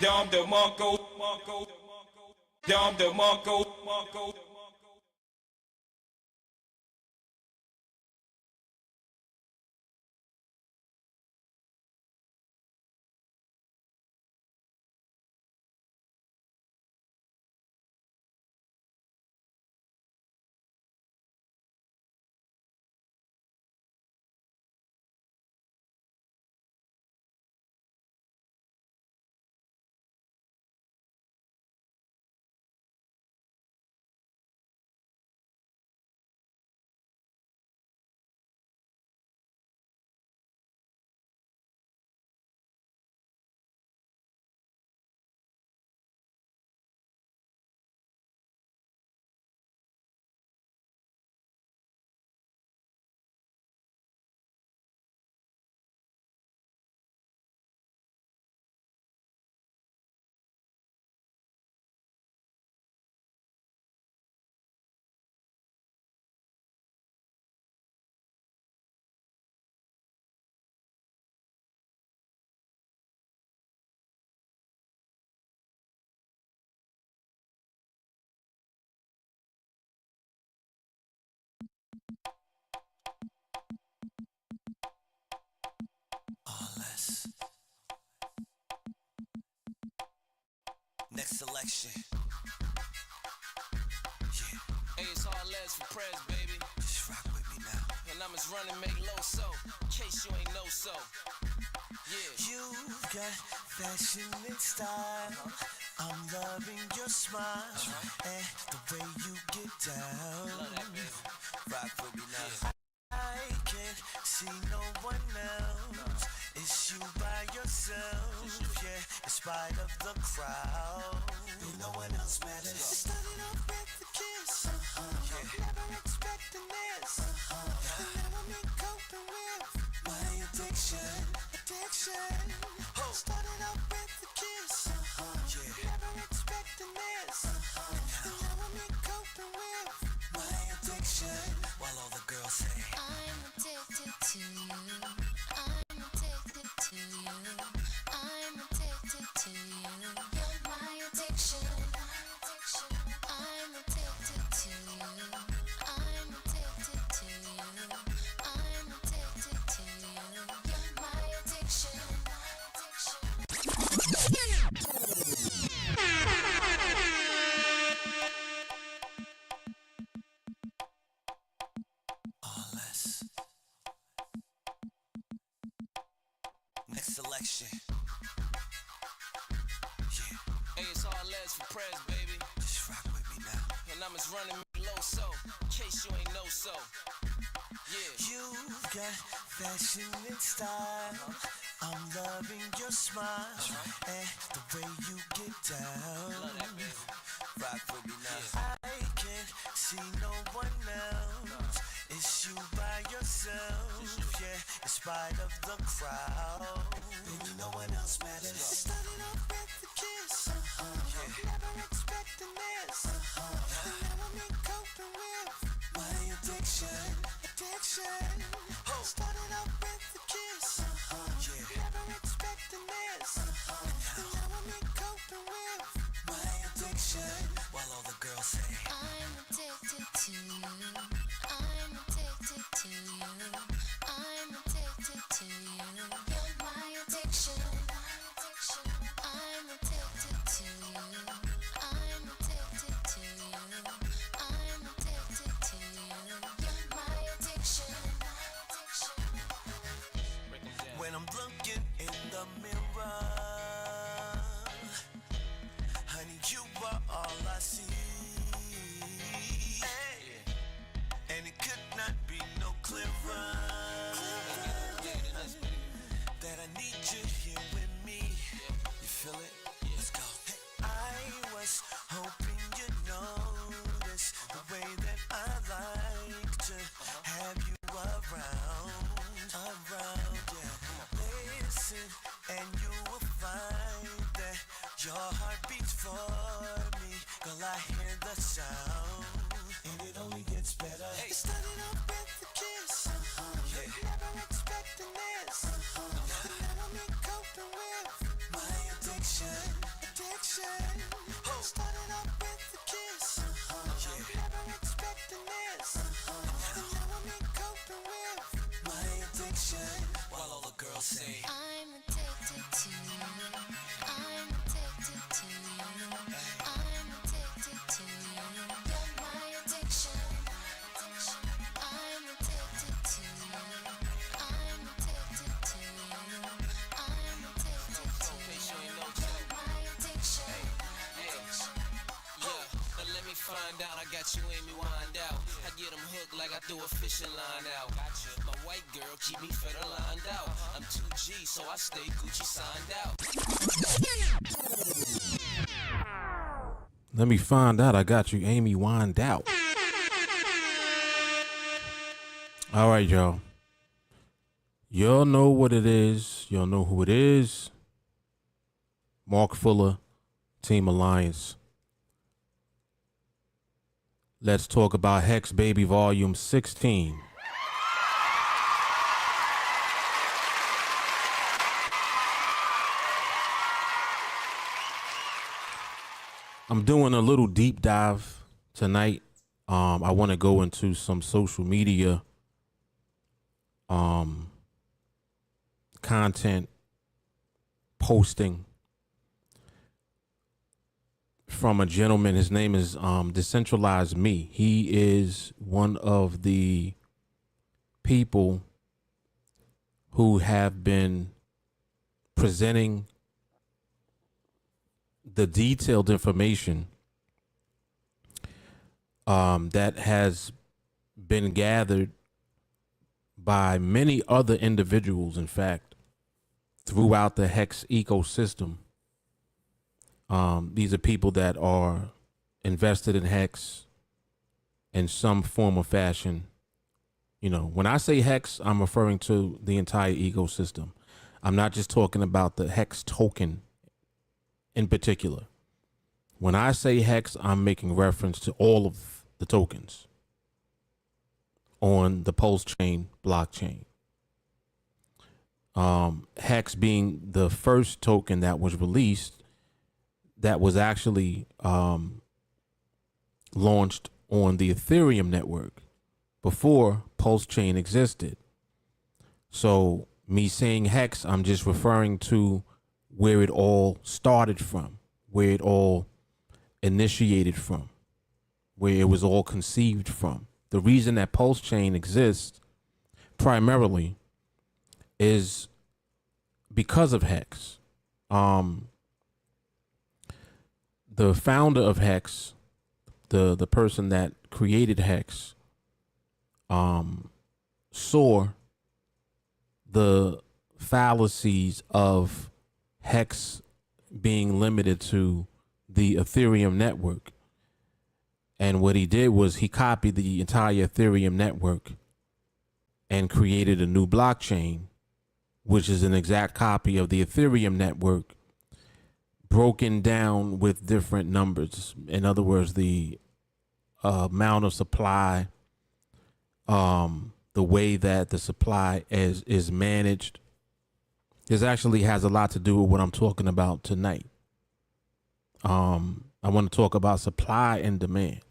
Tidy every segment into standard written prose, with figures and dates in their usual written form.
Dom de Marco, Dom de Marco. Next selection. Hey, it's all less for press, baby. Just rock with me now. And I'm just running, make low so. In case you ain't know so. Yeah. You've got fashion and style. I'm loving your smile and the way you get down. Love that, baby. Rock with me now. Yeah. I can't see no one else. It's you by yourself, yeah, in spite of the crowd. No one else matters. It started off with a kiss, never expecting this. And now I'm in coping with my addiction. Started off with a kiss, never expecting this. And now I'm in coping with my addiction. While all the girls say, I'm addicted to you. I'm addicted to you. I'm addicted to you. You're my addiction. I'm addicted to you. I'm addicted to you. I'm addicted to you. You're my addiction. next selection. Hey, it's all less for press, baby. Just rock with me now. And I'm just running, make low so. In case you ain't know so. Yeah. You've got fashion and style. I'm loving your smile and the way you get down. Love that, baby. Rock with me now. I can't see no one else. It's you by yourself, yeah, in spite of the crowd. Baby, no one else matters. Started off with a kiss, never expecting this. And now I'm in coping with my addiction. Started off with a kiss, never expecting this. And now I'm in coping with my addiction. While all the girls say, I'm addicted to you. I'm addicted to you. I'm addicted to you. You're my addiction. I'm addicted to you. I'm addicted to you. I'm addicted to you. You're my addiction. when I'm looking in the mirror, honey, you are all I see. And it could not be no clearer that I need you here with me. You feel it? Let's go. Hey, I was hoping you'd notice the way that I like to have you around, yeah. Listen, and you will find that your heart beats for me. Girl, I hear the sound, and it only gets better. It started off with a kiss, never expecting this. I'm addicted to you. I'm addicted to you. I'm addicted to you. You're my addiction. I'm addicted to you. I'm addicted to you. I'm addicted to you. You're my addiction. Yeah, now let me find out. I got you, Amy, wind out. I get them hooked like I threw a fishing line out. My white girl keep me fed or lined out. I'm 2G, so I stay Gucci signed out. Let me find out. I got you, Amy, wind out. All right, y'all. Y'all know what it is. Y'all know who it is. Mark Fuller, Team Alliance. Let's talk about HEX Baby Volume 16. I'm doing a little deep dive tonight. I want to go into some social media content posting from a gentleman. His name is Decentralized Me. He is one of the people who have been presenting the detailed information that has been gathered by many other individuals, in fact, throughout the HEX ecosystem. These are people that are invested in HEX in some form or fashion. You know, when I say HEX, I'm referring to the entire ecosystem. I'm not just talking about the HEX token in particular. When I say HEX, I'm making reference to all of the tokens on the PulseChain blockchain. HEX being the first token that was released that was actually launched on the Ethereum network before PulseChain existed. So me saying HEX, I'm just referring to where it all started from, where it all initiated from, where it was all conceived from. The reason that PulseChain exists primarily is because of HEX. The founder of HEX, the person that created HEX, saw the fallacies of HEX being limited to the Ethereum network. And what he did was he copied the entire Ethereum network and created a new blockchain, which is an exact copy of the Ethereum network, broken down with different numbers. In other words, the amount of supply, the way that the supply is managed. This actually has a lot to do with what I'm talking about tonight. I want to talk about supply and demand.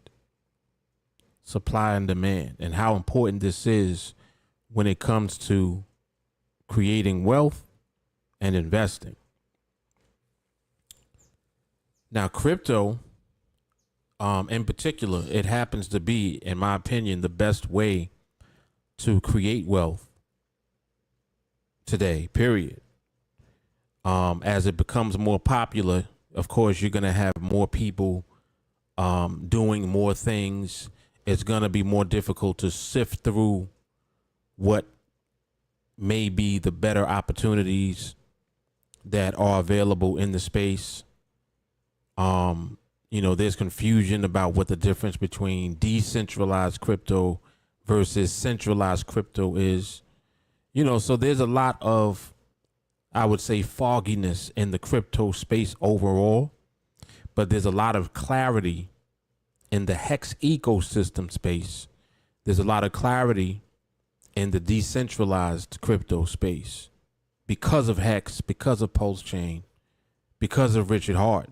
Supply and demand, and how important this is when it comes to creating wealth and investing. Now, crypto, in particular, it happens to be, in my opinion, the best way to create wealth today, period. As it becomes more popular, of course, you're going to have more people doing more things. It's going to be more difficult to sift through what may be the better opportunities that are available in the space. You know, there's confusion about what the difference between decentralized crypto versus centralized crypto is. You know, so there's a lot of, I would say, fogginess in the crypto space overall, but there's a lot of clarity in the HEX ecosystem space. There's a lot of clarity in the decentralized crypto space because of HEX, because of PulseChain, because of Richard Hart,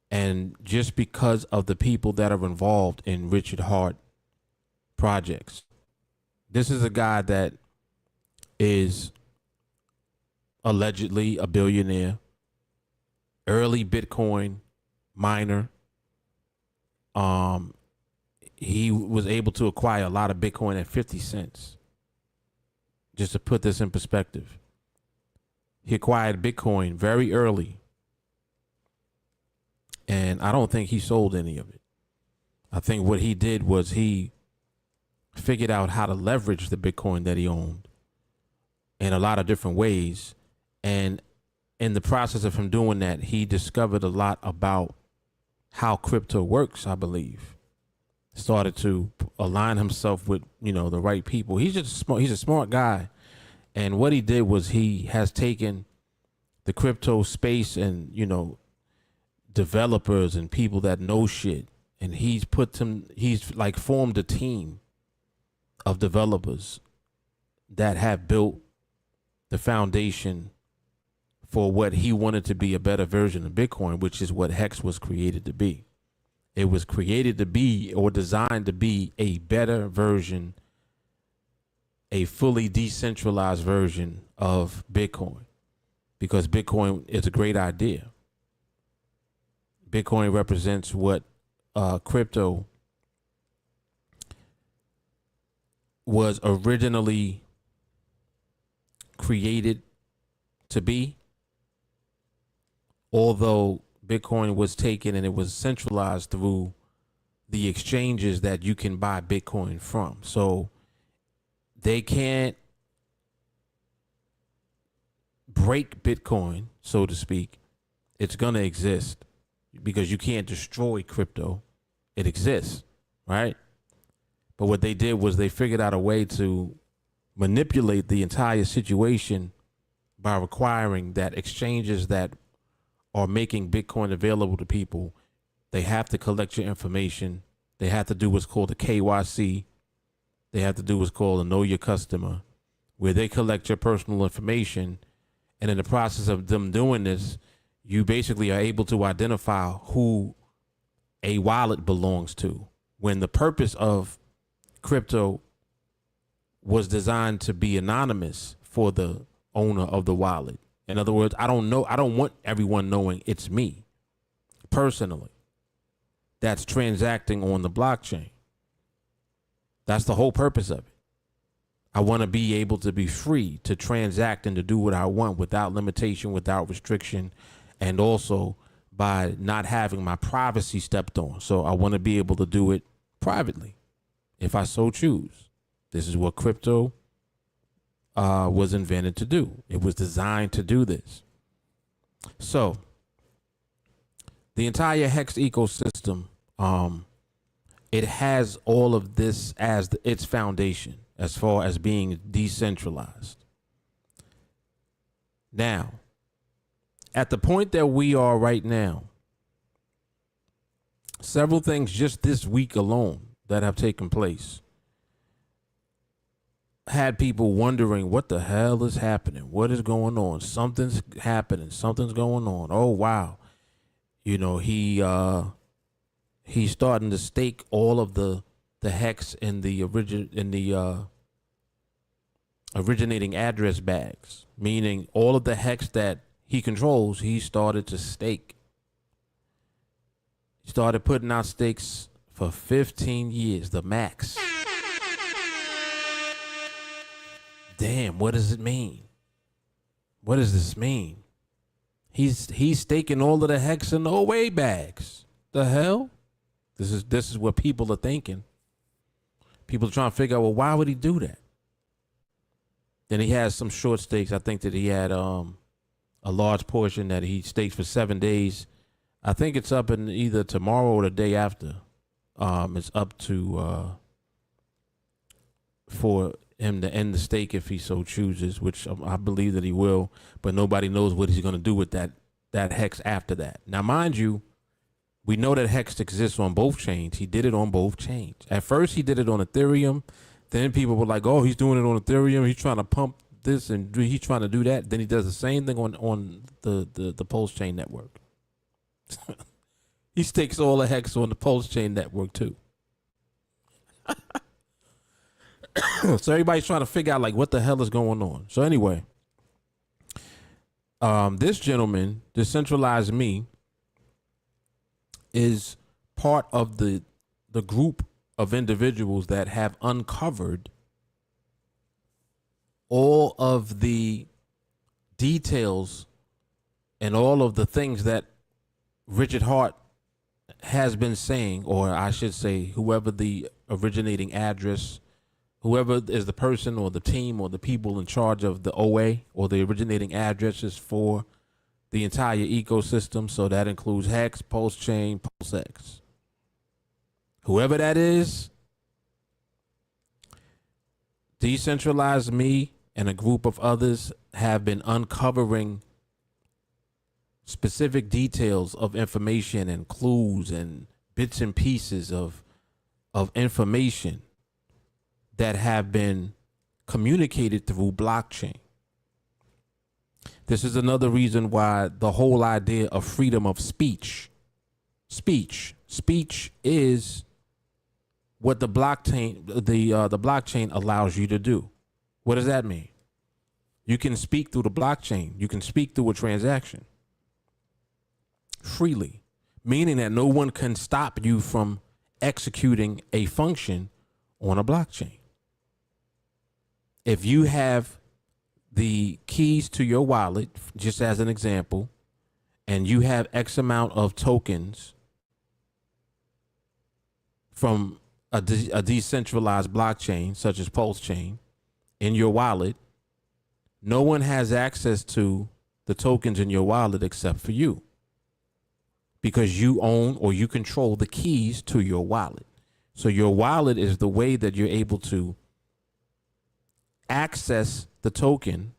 and just because of the people that are involved in Richard Hart projects. This is a guy that is allegedly a billionaire, early Bitcoin miner. He was able to acquire a lot of Bitcoin at 50 cents. Just to put this in perspective, he acquired Bitcoin very early, and I don't think he sold any of it. I think what he did was he figured out how to leverage the Bitcoin that he owned in a lot of different ways. And in the process of him doing that, he discovered a lot about how crypto works, I believe. Started to align himself with, the right people. He's a smart guy. And what he did was he has taken the crypto space and, developers and people that know shit, and he's like formed a team of developers that have built the foundation for what he wanted to be a better version of Bitcoin, which is what HEX was created to be. It was created to be, or designed to be, a better version, a fully decentralized version of Bitcoin, because Bitcoin is a great idea. Bitcoin represents what crypto was originally created to be, although Bitcoin was taken and it was centralized through the exchanges that you can buy Bitcoin from. So they can't break Bitcoin, so to speak. It's going to exist because you can't destroy crypto. It exists, right? But what they did was they figured out a way to manipulate the entire situation by requiring that exchanges that are making Bitcoin available to people, they have to collect your information. They have to do what's called a KYC. They have to do what's called a know your customer, where they collect your personal information. And in the process of them doing this, you basically are able to identify who a wallet belongs to, when the purpose of crypto was designed to be anonymous for the owner of the wallet. In other words, I don't want everyone knowing it's me personally that's transacting on the blockchain. That's the whole purpose of it. I want to be able to be free to transact and to do what I want without limitation, without restriction, and also by not having my privacy stepped on. So I want to be able to do it privately if I so choose. This is what crypto was invented to do. It was designed to do this. So the entire HEX ecosystem, it has all of this as its foundation as far as being decentralized. Now, at the point that we are right now, several things just this week alone that have taken place had people wondering what the hell is happening. What is going on? Something's happening. Something's going on. Oh, wow. He's starting to stake all of the HEX in the originating address bags, meaning all of the HEX that he controls, he started to stake. He started putting out stakes for 15 years, the max. Damn, what does it mean? What does this mean? He's staking all of the HEX in the away bags. The hell? This is what people are thinking. People are trying to figure out, well, why would he do that? Then he has some short stakes. I think that he had a large portion that he stakes for 7 days. I think it's up in either tomorrow or the day after. It's up to for him to end the stake if he so chooses, which I believe that he will. But nobody knows what he's going to do with that HEX after that. Now, mind you, we know that HEX exists on both chains. He did it on both chains. At first, he did it on Ethereum. Then people were like, oh, he's doing it on Ethereum. He's trying to pump this and he's trying to do that. Then he does the same thing on the PulseChain network. He stakes all the HEX on the PulseChain network too. So everybody's trying to figure out like what the hell is going on. So anyway, This gentleman, Decentralized Me, is part of the group of individuals that have uncovered all of the details and all of the things that Richard Hart has been saying, or I should say, whoever the originating address, whoever is the person or the team or the people in charge of the OA or the originating addresses for the entire ecosystem. So that includes HEX, PulseChain, PulseX. Whoever that is, Decentralized Me and a group of others have been uncovering specific details of information and clues and bits and pieces of information that have been communicated through blockchain. This is another reason why the whole idea of freedom of speech is what the blockchain the blockchain allows you to do. What does that mean? You can speak through the blockchain. You can speak through a transaction freely, meaning that no one can stop you from executing a function on a blockchain. If you have the keys to your wallet, just as an example, and you have X amount of tokens from a decentralized blockchain, such as PulseChain, in your wallet, no one has access to the tokens in your wallet except for you, because you own or you control the keys to your wallet. So your wallet is the way that you're able to access the token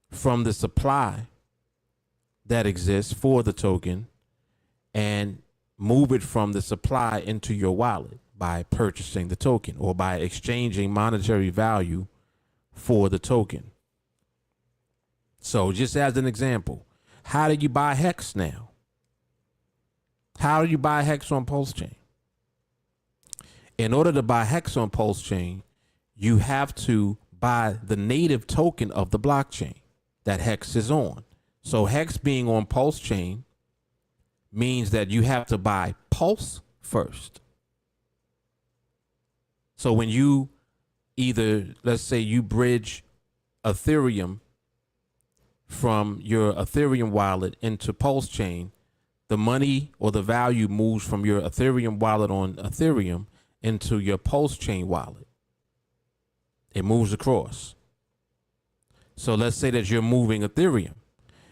from the supply that exists for the token and move it from the supply into your wallet by purchasing the token or by exchanging monetary value for the token. So just as an example, how do you buy HEX now? How do you buy HEX on PulseChain? In order to buy HEX on PulseChain, you have to buy the native token of the blockchain that HEX is on. So HEX being on PulseChain means that you have to buy Pulse first. So when you either, let's say you bridge Ethereum from your Ethereum wallet into PulseChain, the money or the value moves from your Ethereum wallet on Ethereum into your PulseChain wallet. It moves across. So let's say that you're moving Ethereum.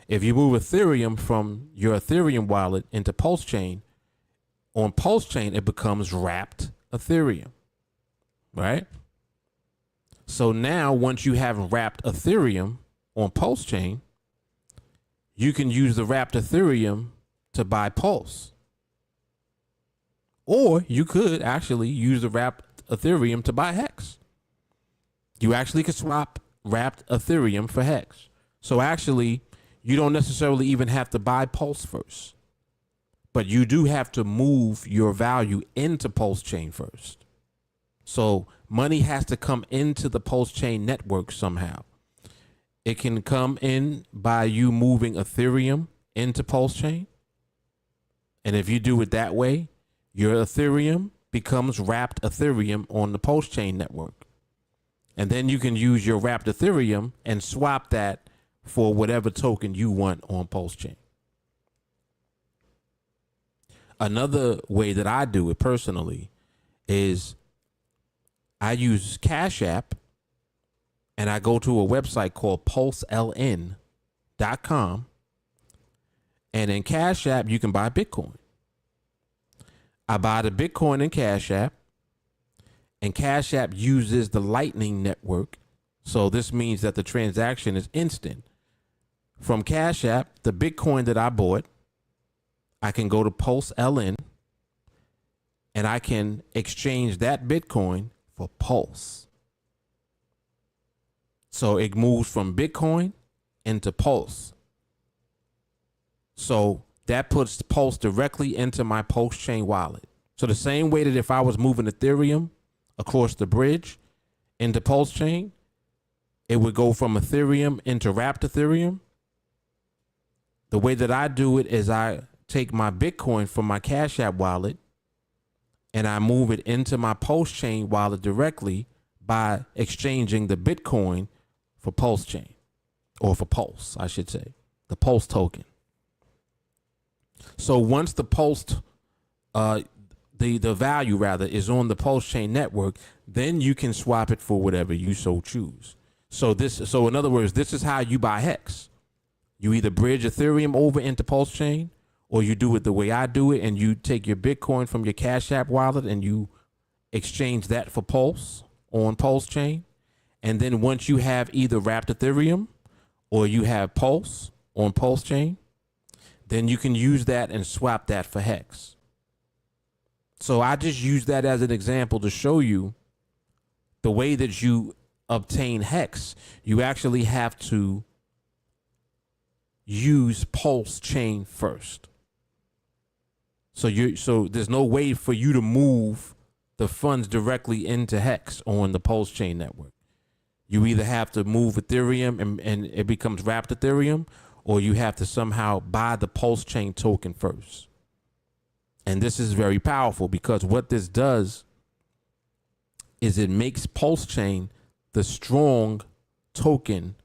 If you move Ethereum from your Ethereum wallet into PulseChain, on PulseChain it becomes wrapped Ethereum, right? So now once you have wrapped Ethereum on PulseChain, you can use the wrapped Ethereum to buy Pulse. Or you could actually use the wrapped Ethereum to buy HEX. You actually could swap wrapped Ethereum for HEX. So actually, you don't necessarily even have to buy Pulse first, but you do have to move your value into PulseChain first. So money has to come into the PulseChain network somehow. It can come in by you moving Ethereum into PulseChain. And if you do it that way, your Ethereum becomes wrapped Ethereum on the PulseChain network. And then you can use your wrapped Ethereum and swap that for whatever token you want on PulseChain. Another way that I do it personally is I use CashApp and I go to a website called PulseLN.com. And in CashApp, you can buy Bitcoin. I buy the Bitcoin in CashApp, and CashApp uses the Lightning Network. So this means that the transaction is instant. From CashApp, the Bitcoin that I bought, I can go to PulseLN and I can exchange that Bitcoin for Pulse. So it moves from Bitcoin into Pulse. So that puts Pulse directly into my PulseChain wallet. So the same way that if I was moving Ethereum across the bridge into PulseChain, it would go from Ethereum into wrapped Ethereum. The way that I do it is I take my Bitcoin from my CashApp wallet and I move it into my PulseChain wallet directly by exchanging the Bitcoin for PulseChain, or for Pulse, I should say, the Pulse token. So once the Pulse, the value rather is on the PulseChain network, then you can swap it for whatever you so choose. So in other words, this is how you buy HEX. You either bridge Ethereum over into PulseChain, or you do it the way I do it, and you take your Bitcoin from your Cash App wallet and you exchange that for Pulse on PulseChain. And then once you have either wrapped Ethereum or you have Pulse on PulseChain, then you can use that and swap that for HEX. So I just use that as an example to show you the way that you obtain HEX. You actually have to use PulseChain first. So there's no way for you to move the funds directly into HEX on the PulseChain network. You either have to move Ethereum and it becomes wrapped Ethereum, or you have to somehow buy the PulseChain token first. And this is very powerful because what this does is it makes PulseChain the strong token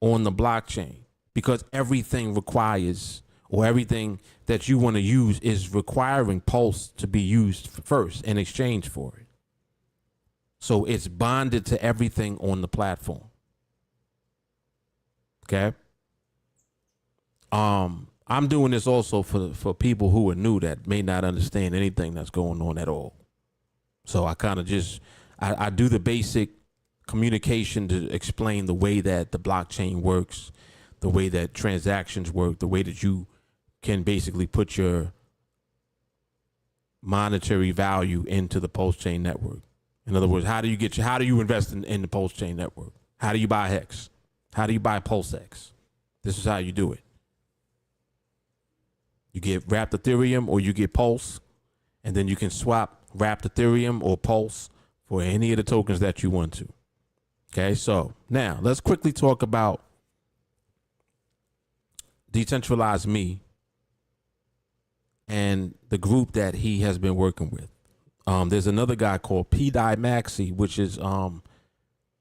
on the blockchain, because everything requires, or everything that you want to use is requiring Pulse to be used first in exchange for it. So it's bonded to everything on the platform. Okay. I'm doing this also for people who are new that may not understand anything that's going on at all. So I kind of just, I do the basic communication to explain the way that the blockchain works, the way that transactions work, the way that you can basically put your monetary value into the PulseChain network. In other words, how do you invest in the PulseChain network? How do you buy HEX? How do you buy PulseX? This is how you do it. You get wrapped Ethereum or you get Pulse, and then you can swap wrapped Ethereum or Pulse for any of the tokens that you want to. Okay, so now let's quickly talk about Decentralized Me and the group that he has been working with. There's another guy called P. Maxi, which is 9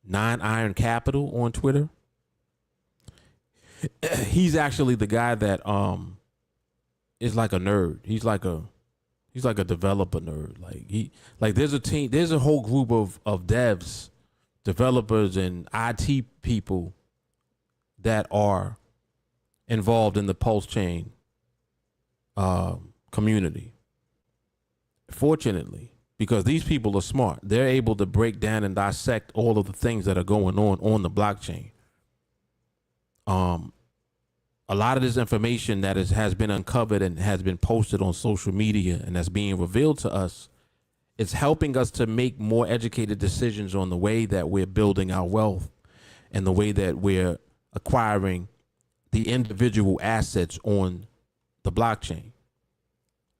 Iron Capital on Twitter. He's actually the guy that is like a nerd. He's like a developer nerd. There's a whole group of devs, developers, and IT people that are involved in the PulseChain community. Fortunately, because these people are smart, they're able to break down and dissect all of the things that are going on the blockchain. A lot of this information that has been uncovered and has been posted on social media and that's being revealed to us, it's helping us to make more educated decisions on the way that we're building our wealth and the way that we're acquiring the individual assets on the blockchain.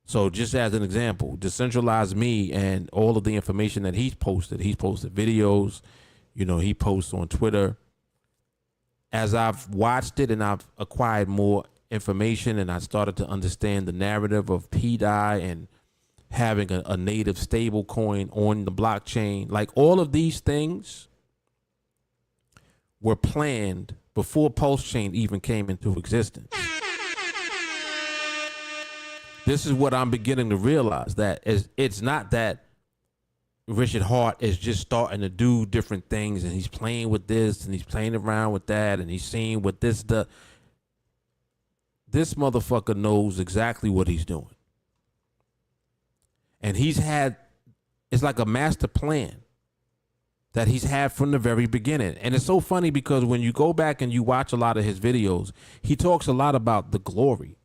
So just as an example, Decentralized Me and all of the information that he's posted videos, he posts on Twitter. As I've watched it and I've acquired more information and I started to understand the narrative of PDI and having a native stable coin on the blockchain, like all of these things were planned before PulseChain even came into existence. This is what I'm beginning to realize, that it's not that Richard Hart is just starting to do different things and he's playing with this and he's playing around with that and he's seeing what this does. This motherfucker knows exactly what he's doing. And it's like a master plan that he's had from the very beginning. And it's so funny because when you go back and you watch a lot of his videos, he talks a lot about the glory.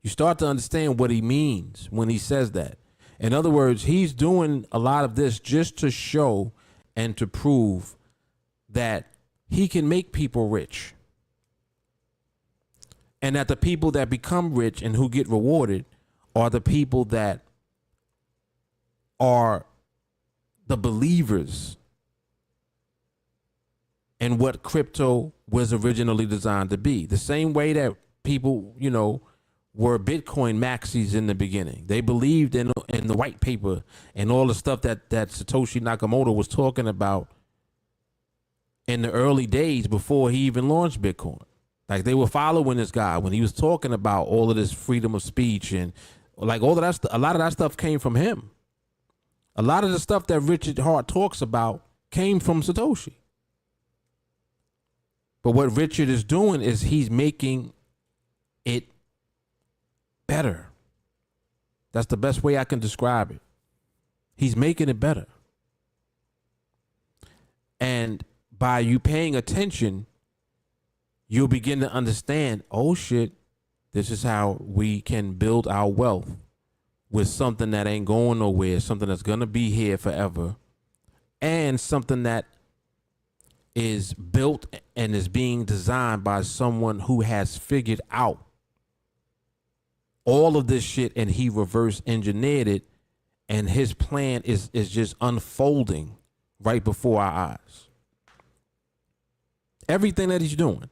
You start to understand what he means when he says that. In other words, he's doing a lot of this just to show and to prove that he can make people rich. And that the people that become rich and who get rewarded are the people that are the believers in what was originally designed to be. The same way that people, were Bitcoin maxis in the beginning. They believed in the white paper and all the stuff that Satoshi Nakamoto was talking about in the early days before he even launched Bitcoin. Like, they were following this guy when he was talking about all of this freedom of speech and like all of that. A lot of that stuff came from him. A lot of the stuff that Richard Hart talks about came from Satoshi. But what Richard is doing is he's making it better. That's the best way I can describe it. He's making it better. And by you paying attention, you'll begin to understand, oh shit, this is how we can build our wealth with something that ain't going nowhere, something that's going to be here forever, and something that is built and is being designed by someone who has figured out all of this shit, and he reverse engineered it, and his plan is just unfolding right before our eyes. Everything that he's doing.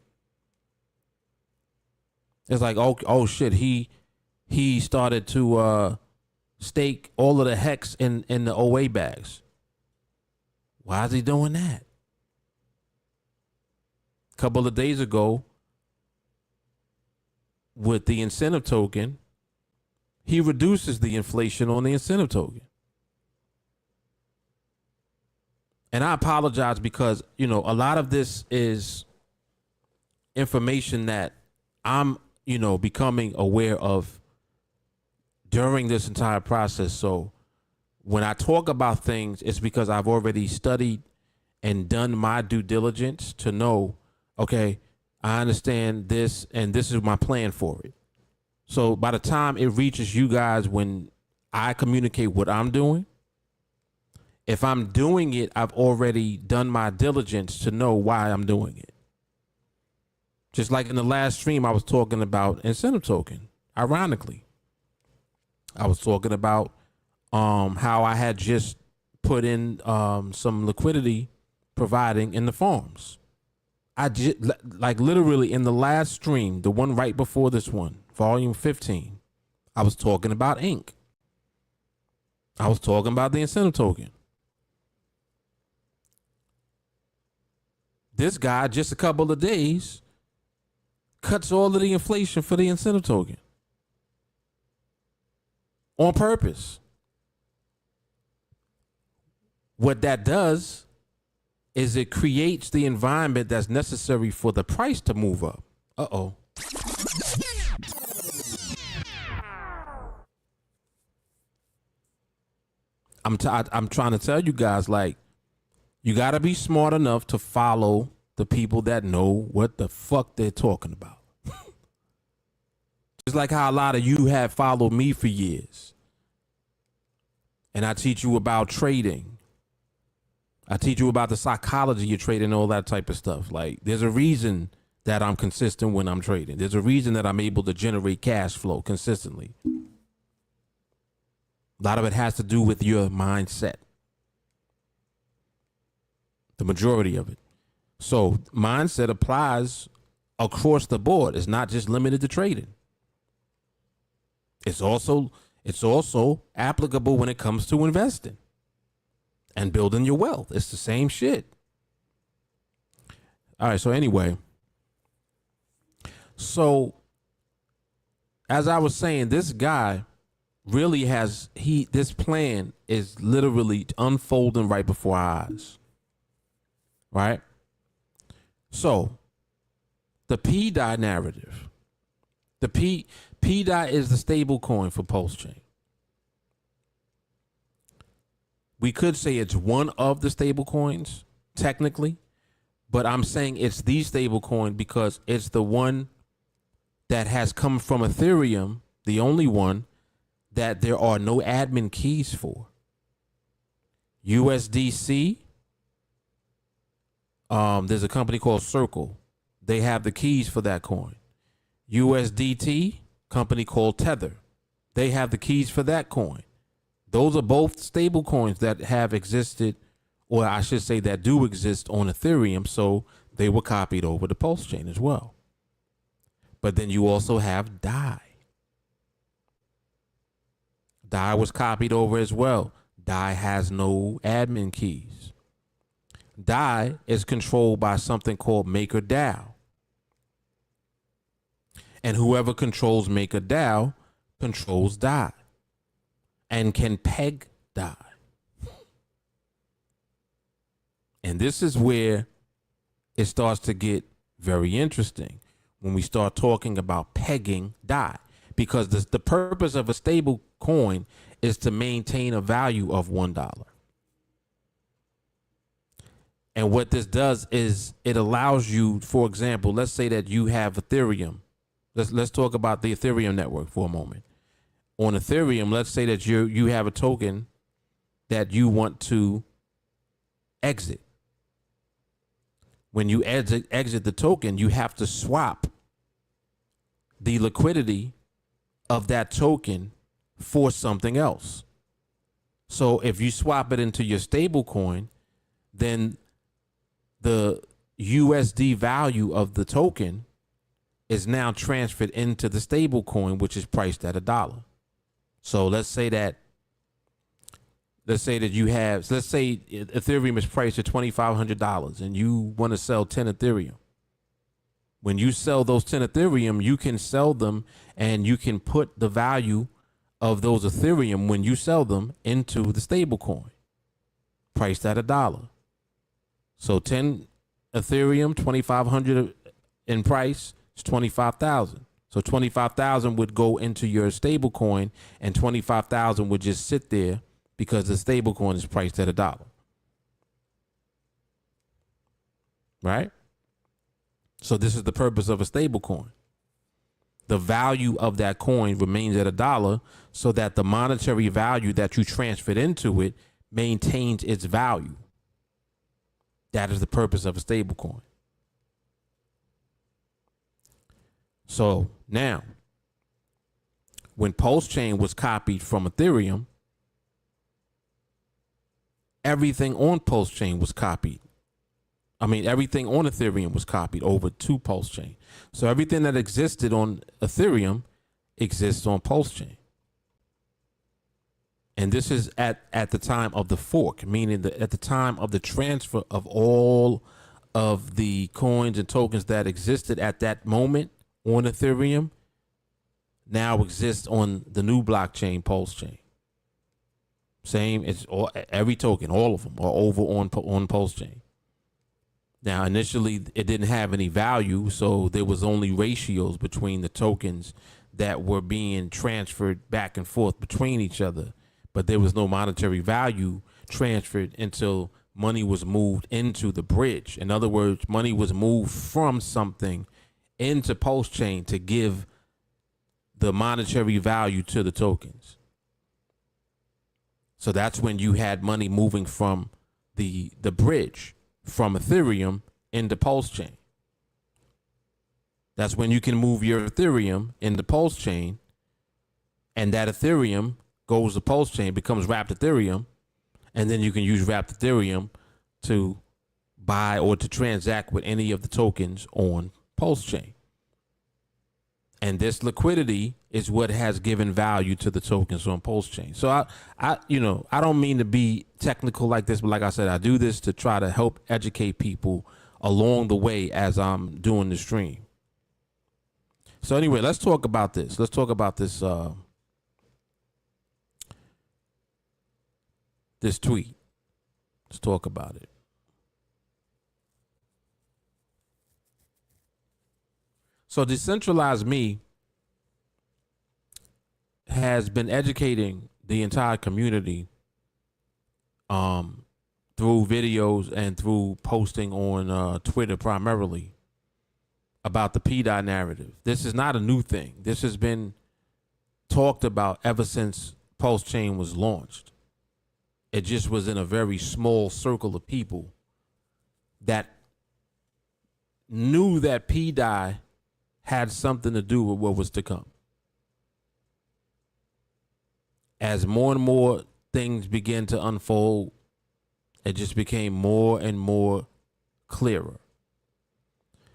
It's like, oh shit, he started to stake all of the HEX in the OA bags. Why is he doing that? A couple of days ago, with the incentive token, he reduces the inflation on the incentive token. And I apologize because, a lot of this is information that I'm, becoming aware of during this entire process. So when I talk about things, it's because I've already studied and done my due diligence to know, okay, I understand this and this is my plan for it. So by the time it reaches you guys, when I communicate what I'm doing, if I'm doing it, I've already done my diligence to know why I'm doing it. Just like in the last stream, I was talking about incentive token. Ironically, I was talking about how I had just put in some liquidity providing in the farms. I just, like, literally in the last stream, the one right before this one, volume 15, I was talking about ink. I was talking about the incentive token. This guy, just a couple of days, cuts all of the inflation for the incentive token on purpose. What that does is it creates the environment that's necessary for the price to move up. Uh-oh. I'm trying to tell you guys, like, you got to be smart enough to follow the people that know what the fuck they're talking about. Just like how a lot of you have followed me for years. And I teach you about trading. I teach you about the psychology of trading and all that type of stuff. Like, there's a reason that I'm consistent when I'm trading. There's a reason that I'm able to generate cash flow consistently. A lot of it has to do with your mindset. The majority of it. So mindset applies across the board. It's not just limited to trading. It's also applicable when it comes to investing and building your wealth. It's the same shit. All right. So anyway, so as I was saying, this guy really has, this plan is literally unfolding right before our eyes. Right? So the P-Dot narrative, the P-Dot is the stable coin for PulseChain. We could say it's one of the stable coins, technically, but I'm saying it's the stable coin because it's the one that has come from Ethereum, the only one that there are no admin keys for. USDC, there's a company called Circle. They have the keys for that coin. USDT, company called Tether. They have the keys for that coin. Those are both stable coins that have existed, or I should say that do exist on Ethereum. So They were copied over to PulseChain as well. But then you also have DAI. DAI was copied over as well. DAI has no admin keys. DAI is controlled by something called MakerDAO. And whoever controls MakerDAO controls DAI and can peg DAI. And this is where it starts to get very interesting when we start talking about pegging DAI, because the purpose of a stable coin is to maintain a value of $1. And what this does is it allows you, for example, let's say that you have Ethereum. Let's talk about the Ethereum network for a moment. On Ethereum, let's say that you have a token that you want to exit. When you exit the token, you have to swap the liquidity of that token for something else. So if you swap it into your stable coin, then the USD value of the token is now transferred into the stable coin, which is priced at $1. So let's say Ethereum is priced at $2,500 and you want to sell 10 Ethereum. When you sell those 10 Ethereum, you can sell them and you can put the value of those Ethereum when you sell them into the stable coin priced at $1. So 10 Ethereum, 2,500 in price, is 25,000. So 25,000 would go into your stable coin and 25,000 would just sit there because the stable coin is priced at $1. Right? So this is the purpose of a stable coin. The value of that coin remains at $1 so that the monetary value that you transferred into it maintains its value. That is the purpose of a stable coin. So now, when PulseChain was copied from Ethereum, everything on PulseChain was copied. Everything on Ethereum was copied over to PulseChain. So everything that existed on Ethereum exists on PulseChain. And this is at the time of the fork, meaning that at the time of the transfer of all of the coins and tokens that existed at that moment on Ethereum now exists on the new blockchain, PulseChain. Same, it's every token, all of them are over on PulseChain. Now, initially, it didn't have any value, so there was only ratios between the tokens that were being transferred back and forth between each other. But there was no monetary value transferred until money was moved into the bridge. In other words, money was moved from something into PulseChain to give the monetary value to the tokens. So that's when you had money moving from the bridge from Ethereum into PulseChain. That's when you can move your Ethereum into PulseChain, and that Ethereum goes to PulseChain, becomes wrapped Ethereum, and then you can use wrapped Ethereum to buy or to transact with any of the tokens on PulseChain. And this liquidity is what has given value to the tokens on PulseChain. So I don't mean to be technical like this, but like I said, I do this to try to help educate people along the way as I'm doing the stream. So anyway, let's talk about this. Let's talk about this this tweet. Let's talk about it. So Decentralized Me has been educating the entire community through videos and through posting on Twitter primarily about the PDI narrative. This is not a new thing. This has been talked about ever since PulseChain was launched. It just was in a very small circle of people that knew that PDI had something to do with what was to come. As more and more things began to unfold, it just became more and more clearer.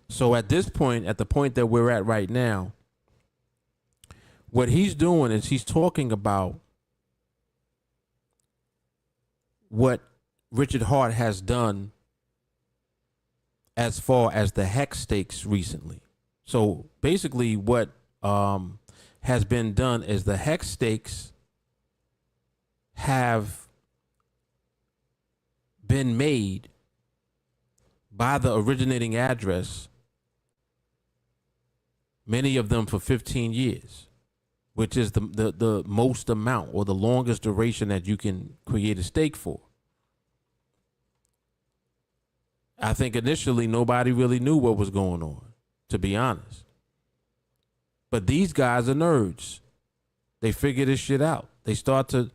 So at this point, at the point that we're at right now, what he's doing is he's talking about what Richard Hart has done as far as the HEX stakes recently. So basically what has been done is the HEX stakes have been made by the originating address, many of them for 15 years, which is the most amount or the longest duration that you can create a stake for. I think initially nobody really knew what was going on, to be honest. But these guys are nerds. They figure this shit out. They start to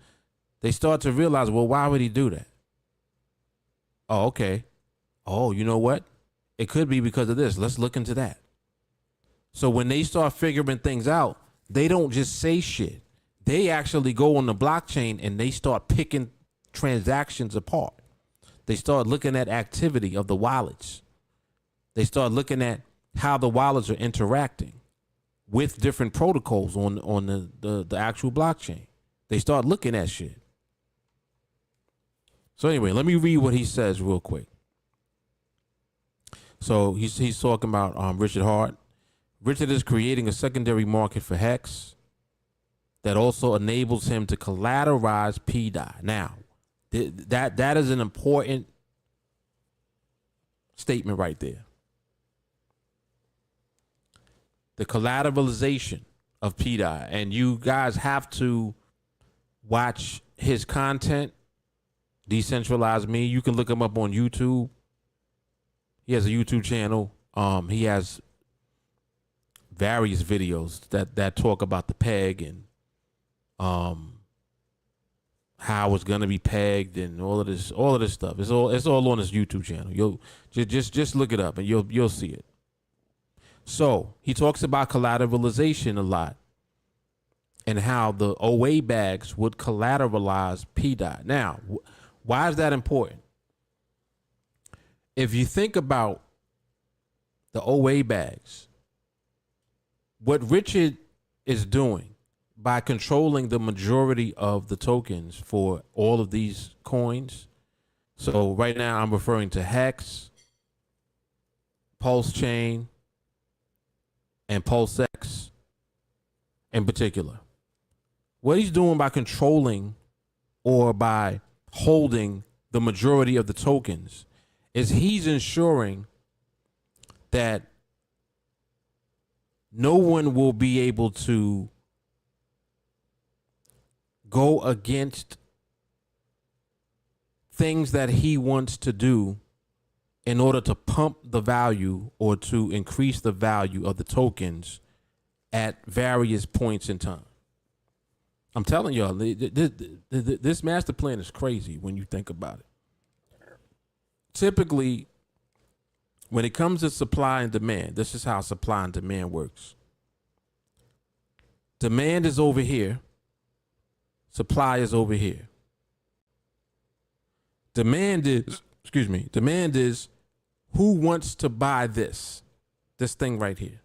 realize, well, why would he do that? Oh, okay. Oh, you know what? It could be because of this. Let's look into that. So when they start figuring things out, they don't just say shit. They actually go on the blockchain and they start picking transactions apart. They start looking at activity of the wallets. They start looking at how the wallets are interacting with different protocols on the actual blockchain. They start looking at shit. So anyway, let me read what he says real quick. So he's talking about Richard Hart. Richard is creating a secondary market for HEX that also enables him to collateralize PDI. Now, that is an important statement right there. The collateralization of PDI. And you guys have to watch his content, Decentralized Me. You can look him up on YouTube. He has a YouTube channel. He has various videos that talk about the peg and how it's gonna be pegged and all of this stuff. It's all on his YouTube channel. You'll just look it up and you'll see it. So he talks about collateralization a lot and how the OA bags would collateralize PDI. Now, why is that important? If you think about the OA bags, what Richard is doing by controlling the majority of the tokens for all of these coins. So right now I'm referring to HEX, PulseChain, and PulseX in particular. What he's doing by controlling or by holding the majority of the tokens is he's ensuring that no one will be able to go against things that he wants to do in order to pump the value or to increase the value of the tokens at various points in time. I'm telling y'all, this master plan is crazy when you think about it. Typically, when it comes to supply and demand, this is how supply and demand works. Demand is over here. Supply is over here. Demand is who wants to buy this thing right here.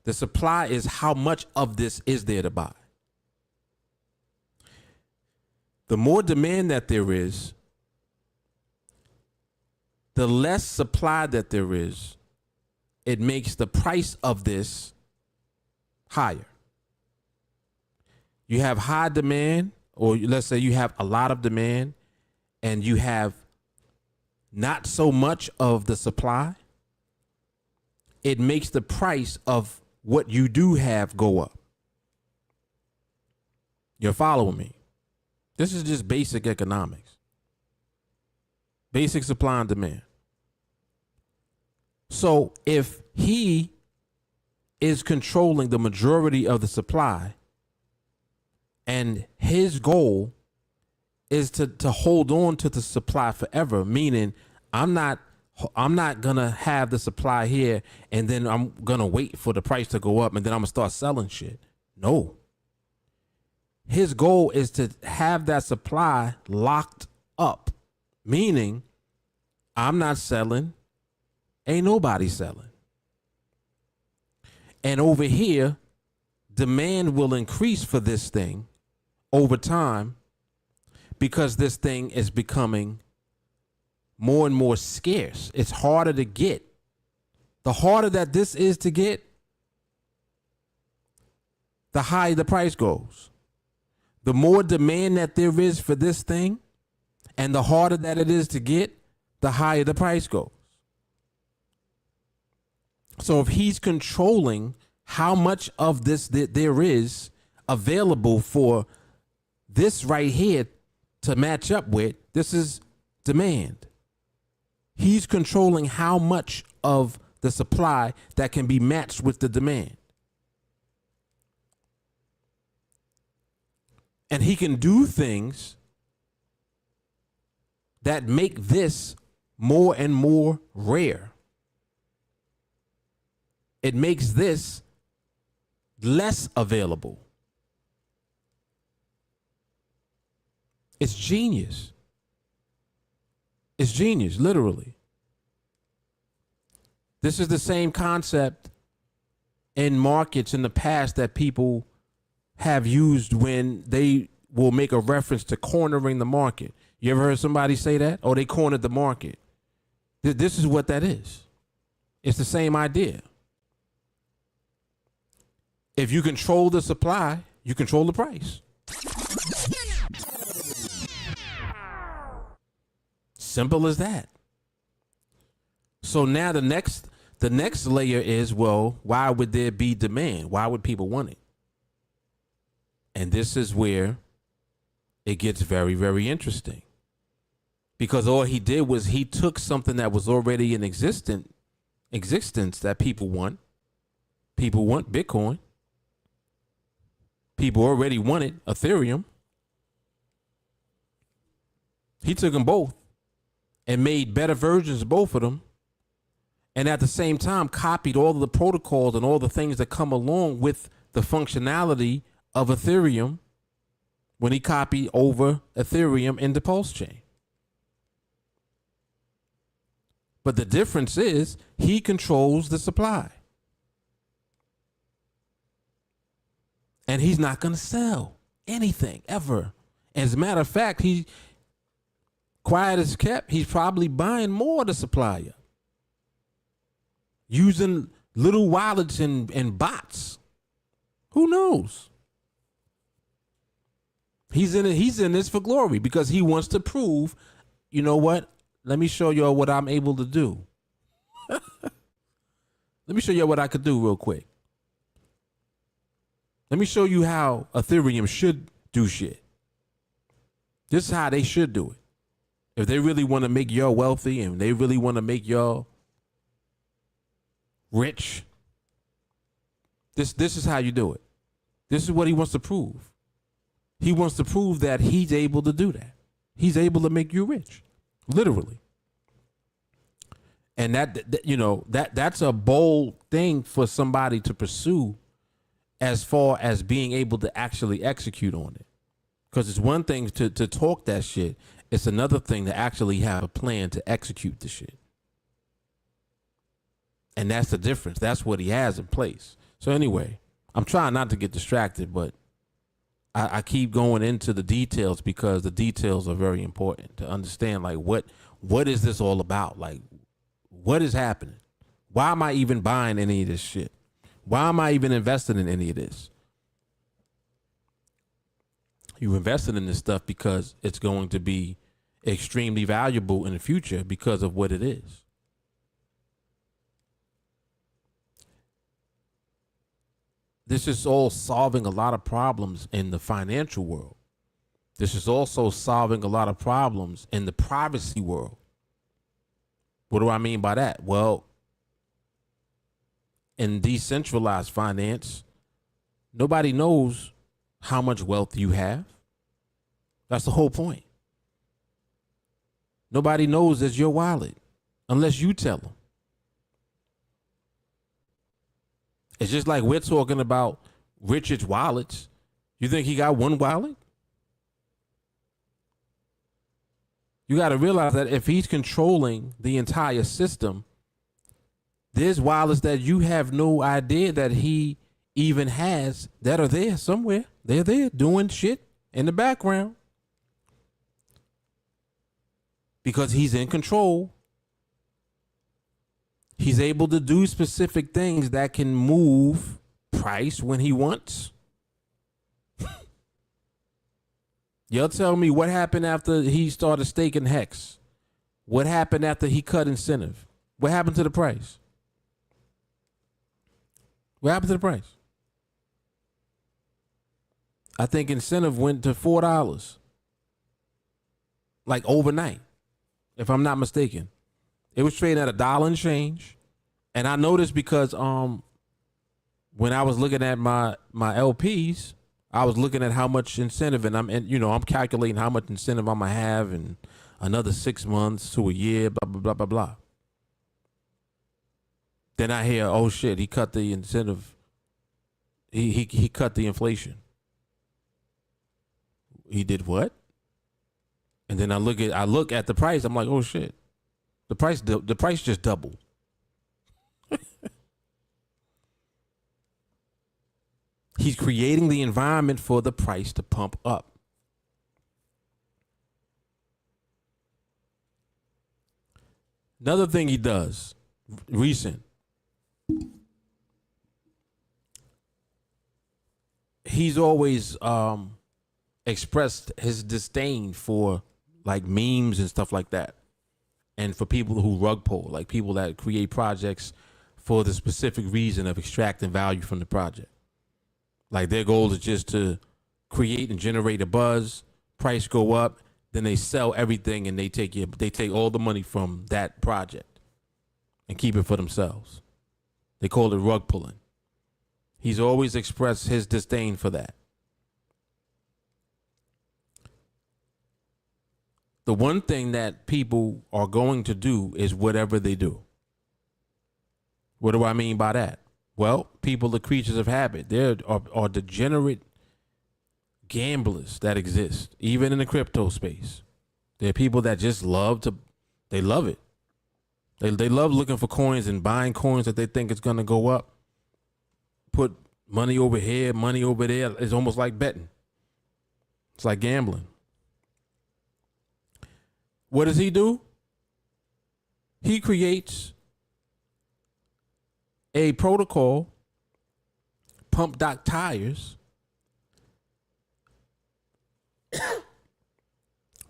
The supply is how much of this is there to buy. The more demand that there is, the less supply that there is, it makes the price of this higher. You have high demand, or let's say you have a lot of demand, and you have not so much of the supply, it makes the price of what you do have go up. You're following me? This is just basic economics. Basic supply and demand. So if he is controlling the majority of the supply and his goal is to hold on to the supply forever, meaning I'm not gonna have the supply here and then I'm gonna wait for the price to go up and then I'm gonna start selling shit. No. His goal is to have that supply locked up, meaning I'm not selling Ain't nobody selling. And over here, demand will increase for this thing over time because this thing is becoming more and more scarce. It's harder to get. The harder that this is to get, the higher the price goes. The more demand that there is for this thing and the harder that it is to get, the higher the price goes. So if he's controlling how much of this there is available for this right here to match up with, this is demand. He's controlling how much of the supply that can be matched with the demand. And he can do things that make this more and more rare. It makes this less available. It's genius. It's genius, literally. This is the same concept in markets in the past that people have used when they will make a reference to cornering the market. You ever heard somebody say that? Oh, they cornered the market. This is what that is. It's the same idea. If you control the supply, you control the price. Simple as that. So now the next layer is, well, why would there be demand? Why would people want it? And this is where it gets very, very interesting. Because all he did was he took something that was already in existence that people want. People want Bitcoin. People already wanted Ethereum. He took them both and made better versions of both of them. And at the same time, copied all of the protocols and all the things that come along with the functionality of Ethereum when he copied over Ethereum into PulseChain. But the difference is he controls the supply. And he's not going to sell anything ever. As a matter of fact, he, quiet as kept, he's probably buying more of the supply up. Using little wallets and bots. Who knows? He's in this for glory because he wants to prove, you know what? Let me show y'all what I'm able to do. Let me show you what I could do real quick. Let me show you how Ethereum should do shit. This is how they should do it. If they really want to make y'all wealthy and they really want to make y'all rich, this is how you do it. This is what he wants to prove. He wants to prove that he's able to do that. He's able to make you rich, literally. And that's a bold thing for somebody to pursue as far as being able to actually execute on it. Because it's one thing to talk that shit. It's another thing to actually have a plan to execute the shit. And that's the difference. That's what he has in place. So anyway, I'm trying not to get distracted, but I keep going into the details because the details are very important to understand. Like, what is this all about? Like, what is happening? Why am I even buying any of this shit? Why am I even investing in any of this? You invested in this stuff because it's going to be extremely valuable in the future because of what it is. This is all solving a lot of problems in the financial world. This is also solving a lot of problems in the privacy world. What do I mean by that? Well, in decentralized finance, nobody knows how much wealth you have. That's the whole point. Nobody knows it's your wallet unless you tell them. It's just like we're talking about Richard's wallets. You think he got one wallet? You got to realize that if he's controlling the entire system, There's wallets that you have no idea that he even has that are there somewhere. They're there doing shit in the background because he's in control. He's able to do specific things that can move price when he wants. Y'all tell me what happened after he started staking HEX? What happened after he cut incentive? What happened to the price? What happened to the price? I think incentive went to $4. Like overnight, if I'm not mistaken. It was trading at $1 and change. And I noticed because when I was looking at my LPs, I was looking at how much incentive, and I'm calculating how much incentive I'm gonna have in another 6 months to a year, blah blah blah blah blah. Then I hear, oh shit, he cut the incentive. He cut the inflation. He did what? And then I look at the price. I'm like, oh shit, the price just doubled. He's creating the environment for the price to pump up. Another thing he does, recent, he's always expressed his disdain for like memes and stuff like that. And for people who rug pull, like people that create projects for the specific reason of extracting value from the project. Like their goal is just to create and generate a buzz, price go up, then they sell everything and they take all the money from that project and keep it for themselves. They call it rug pulling. He's always expressed his disdain for that. The one thing that people are going to do is whatever they do. What do I mean by that? Well, people are creatures of habit. There are degenerate gamblers that exist, even in the crypto space. There are people that just they love it. They love looking for coins and buying coins that they think is going to go up. Put money over here, money over there. It's almost like betting. It's like gambling. What does he do? He creates a protocol, pump.tires,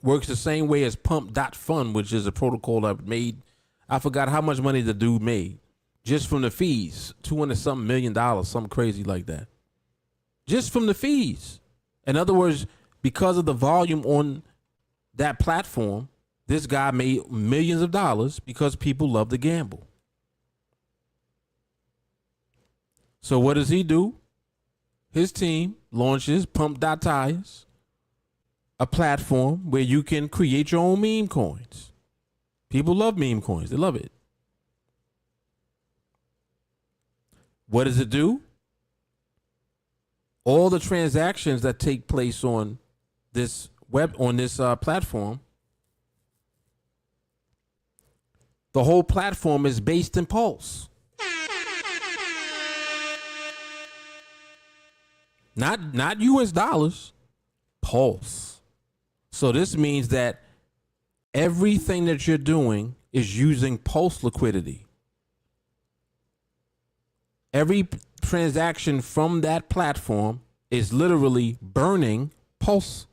works the same way as pump.fund, which is a protocol that made, I forgot how much money the dude made just from the fees, $200-something million, something crazy like that. Just from the fees. In other words, because of the volume on that platform, this guy made millions of dollars because people love to gamble. So what does he do? His team launches Pump.Tires, a platform where you can create your own meme coins. People love meme coins. They love it. What does it do? All the transactions that take place on this platform, the whole platform is based in Pulse. Not US dollars, Pulse. So this means that everything that you're doing is using Pulse liquidity. Every transaction from that platform is literally burning Pulse.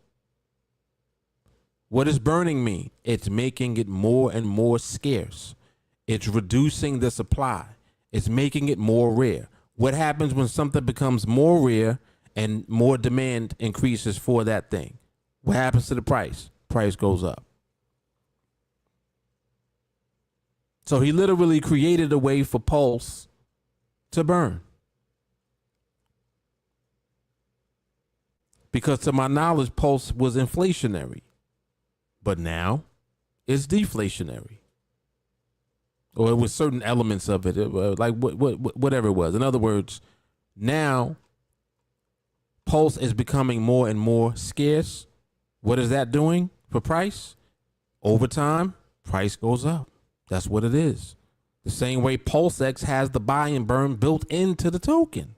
What does burning mean? It's making it more and more scarce. It's reducing the supply. It's making it more rare. What happens when something becomes more rare and more demand increases for that thing? What happens to the price? Price goes up. So he literally created a way for Pulse to burn. Because to my knowledge, Pulse was inflationary. But now it's deflationary. Or it was certain elements of it, like whatever it was. In other words, now Pulse is becoming more and more scarce. What is that doing for price? Over time, price goes up. That's what it is. The same way PulseX has the buy and burn built into the token.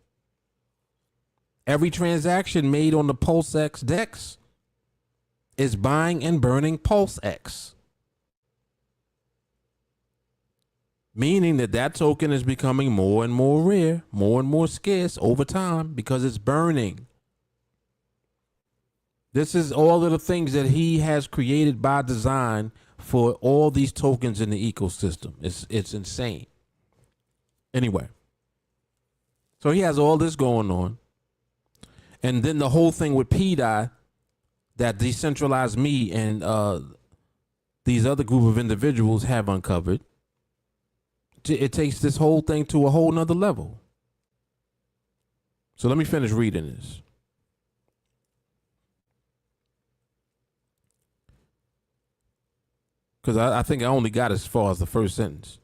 Every transaction made on the PulseX DEX is buying and burning PulseX. Meaning that token is becoming more and more rare, more and more scarce over time because it's burning. This is all of the things that he has created by design for all these tokens in the ecosystem. It's insane. Anyway, so he has all this going on. And then the whole thing with PDI that Decentralized Me and these other group of individuals have uncovered, it takes this whole thing to a whole nother level. So let me finish reading this. Because I think I only got as far as the first sentence.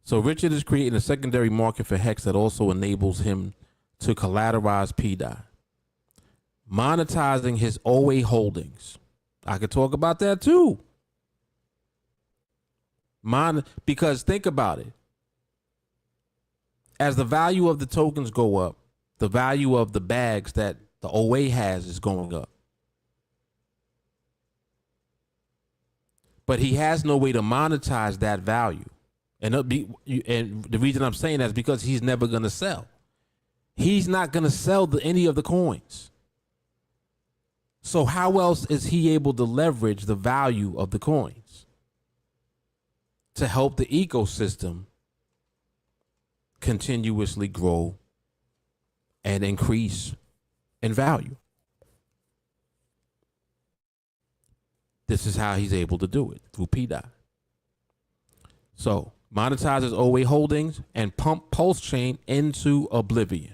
So Richard is creating a secondary market for HEX that also enables him to collateralize PDI, monetizing his OA holdings. I could talk about that too. Because think about it. As the value of the tokens go up, the value of the bags that the OA has is going up. But he has no way to monetize that value. And the reason I'm saying that is because he's never going to sell. He's not going to sell any of the coins. So how else is he able to leverage the value of the coins to help the ecosystem continuously grow and increase in value? This is how he's able to do it, through PDI. So monetizes OA holdings and pump PulseChain into oblivion.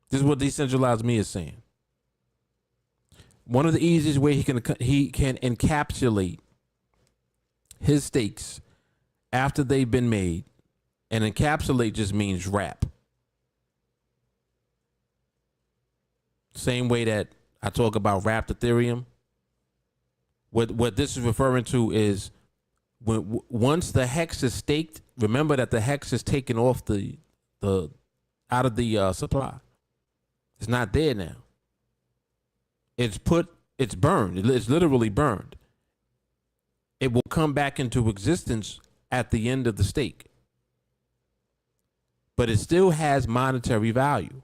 This is what Decentralized Me is saying. One of the easiest ways he can encapsulate his stakes after they've been made, and encapsulate just means wrap. Same way that I talk about wrapped Ethereum. What this is referring to is once the HEX is staked, remember that the HEX is taken off the out of the supply. It's not there now. It's burned. It's literally burned. It will come back into existence at the end of the stake. But it still has monetary value.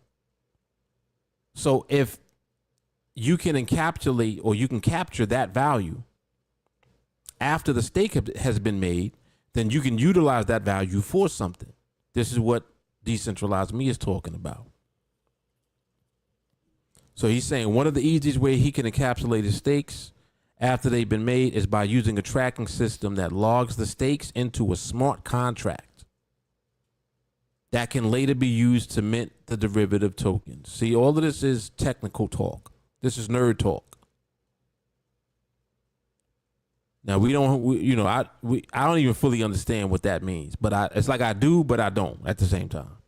So if you can encapsulate or you can capture that value after the stake has been made, then you can utilize that value for something. This is what Decentralized Me is talking about. So he's saying one of the easiest ways he can encapsulate his stakes after they've been made is by using a tracking system that logs the stakes into a smart contract that can later be used to mint the derivative tokens. See, all of this is technical talk. This is nerd talk. Now I don't even fully understand what that means, but it's like I do, but I don't at the same time.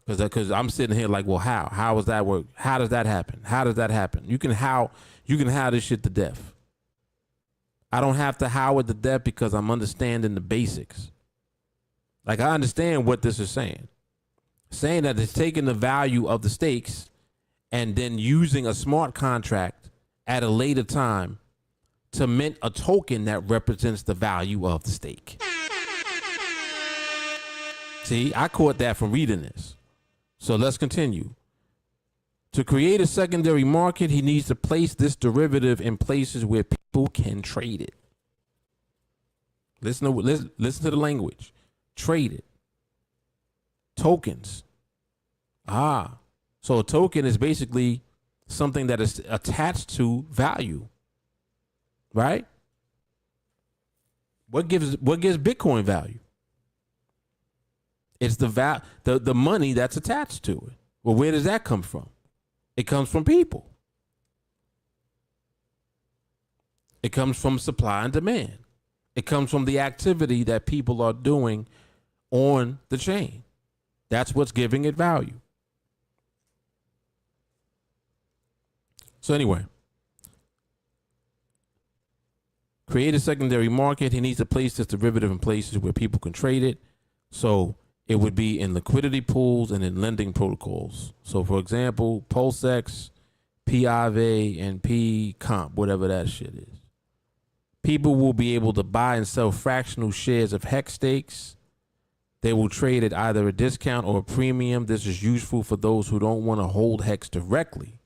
Because I'm sitting here like, well, how does that work? How does that happen? How does that happen? You can how this shit to death. I don't have to how it to death because I'm understanding the basics. Like, I understand what this is saying. Saying that it's taking the value of the stakes and then using a smart contract at a later time to mint a token that represents the value of the stake. See, I caught that from reading this. So let's continue. To create a secondary market, he needs to place this derivative in places where people can trade it. Listen to the language. Trade it. Tokens. So a token is basically something that is attached to value. Right? What gives Bitcoin value? It's the money that's attached to it. Well, where does that come from? It comes from people. It comes from supply and demand. It comes from the activity that people are doing on the chain. That's what's giving it value. So anyway, create a secondary market. He needs to place this derivative in places where people can trade it. So it would be in liquidity pools and in lending protocols. So for example, PulseX, PIV, and PComp, whatever that shit is. People will be able to buy and sell fractional shares of HEX stakes. They will trade at either a discount or a premium. This is useful for those who don't want to hold HEX directly,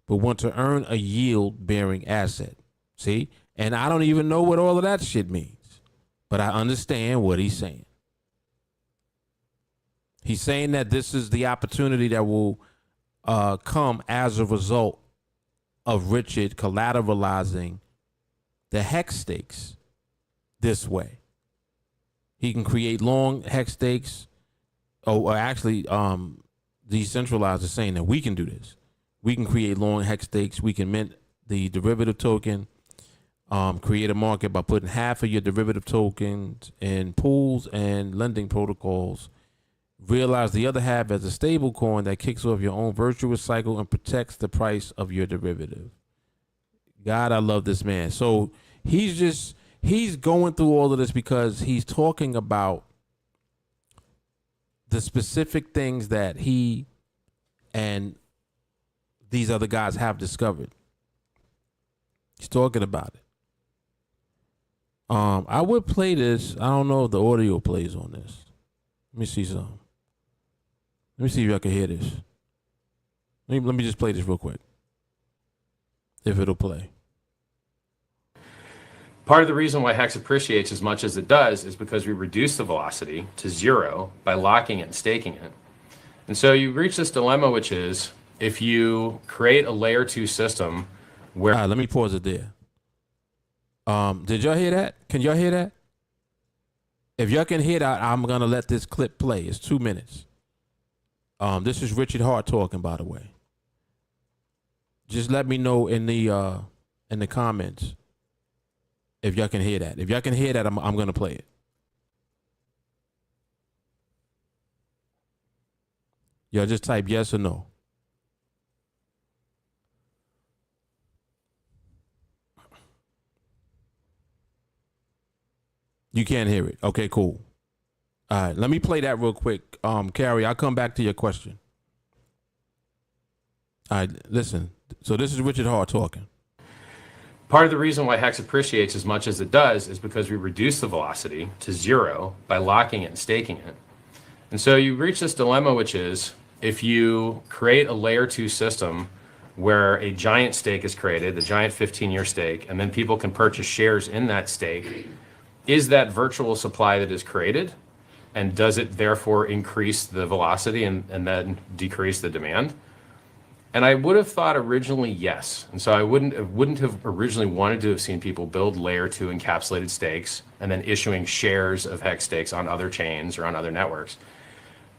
but want to earn a yield-bearing asset. See? And I don't even know what all of that shit means, but I understand what he's saying. He's saying that this is the opportunity that will come as a result of Richard collateralizing the HEX stakes this way. He can create long HEX stakes. Or actually, Decentralized is saying that we can do this. We can create long HEX stakes. We can mint the derivative token, create a market by putting half of your derivative tokens in pools and lending protocols. Realize the other half as a stable coin that kicks off your own virtuous cycle and protects the price of your derivative. God, I love this man. So he's going through all of this because he's talking about the specific things that he and these other guys have discovered. He's talking about it. I would play this. I don't know if the audio plays on this. Let me see something. Let me see if I can hear this. Let me just play this real quick. If it'll play. Part of the reason why HEX appreciates as much as it does is because we reduce the velocity to zero by locking it and staking it. And so you reach this dilemma, which is if you create a layer 2 system where... All right, let me pause it there. Did y'all hear that? Can y'all hear that? If y'all can hear that, I'm going to let this clip play. It's 2 minutes. This is Richard Hart talking, by the way. Just let me know in the comments if y'all can hear that. If y'all can hear that, I'm going to play it. Y'all just type yes or no. You can't hear it. Okay, cool. All right, let me play that real quick. Carrie, I'll come back to your question. All right, listen. So this is Richard Hart talking. Part of the reason why HEX appreciates as much as it does is because we reduce the velocity to zero by locking it and staking it. And so you reach this dilemma, which is if you create a layer 2 system where a giant stake is created, a giant 15-year stake, and then people can purchase shares in that stake, is that virtual supply that is created? And does it therefore increase the velocity and then decrease the demand? And I would have thought originally yes. And so I wouldn't have originally wanted to have seen people build layer 2 encapsulated stakes and then issuing shares of HEX stakes on other chains or on other networks.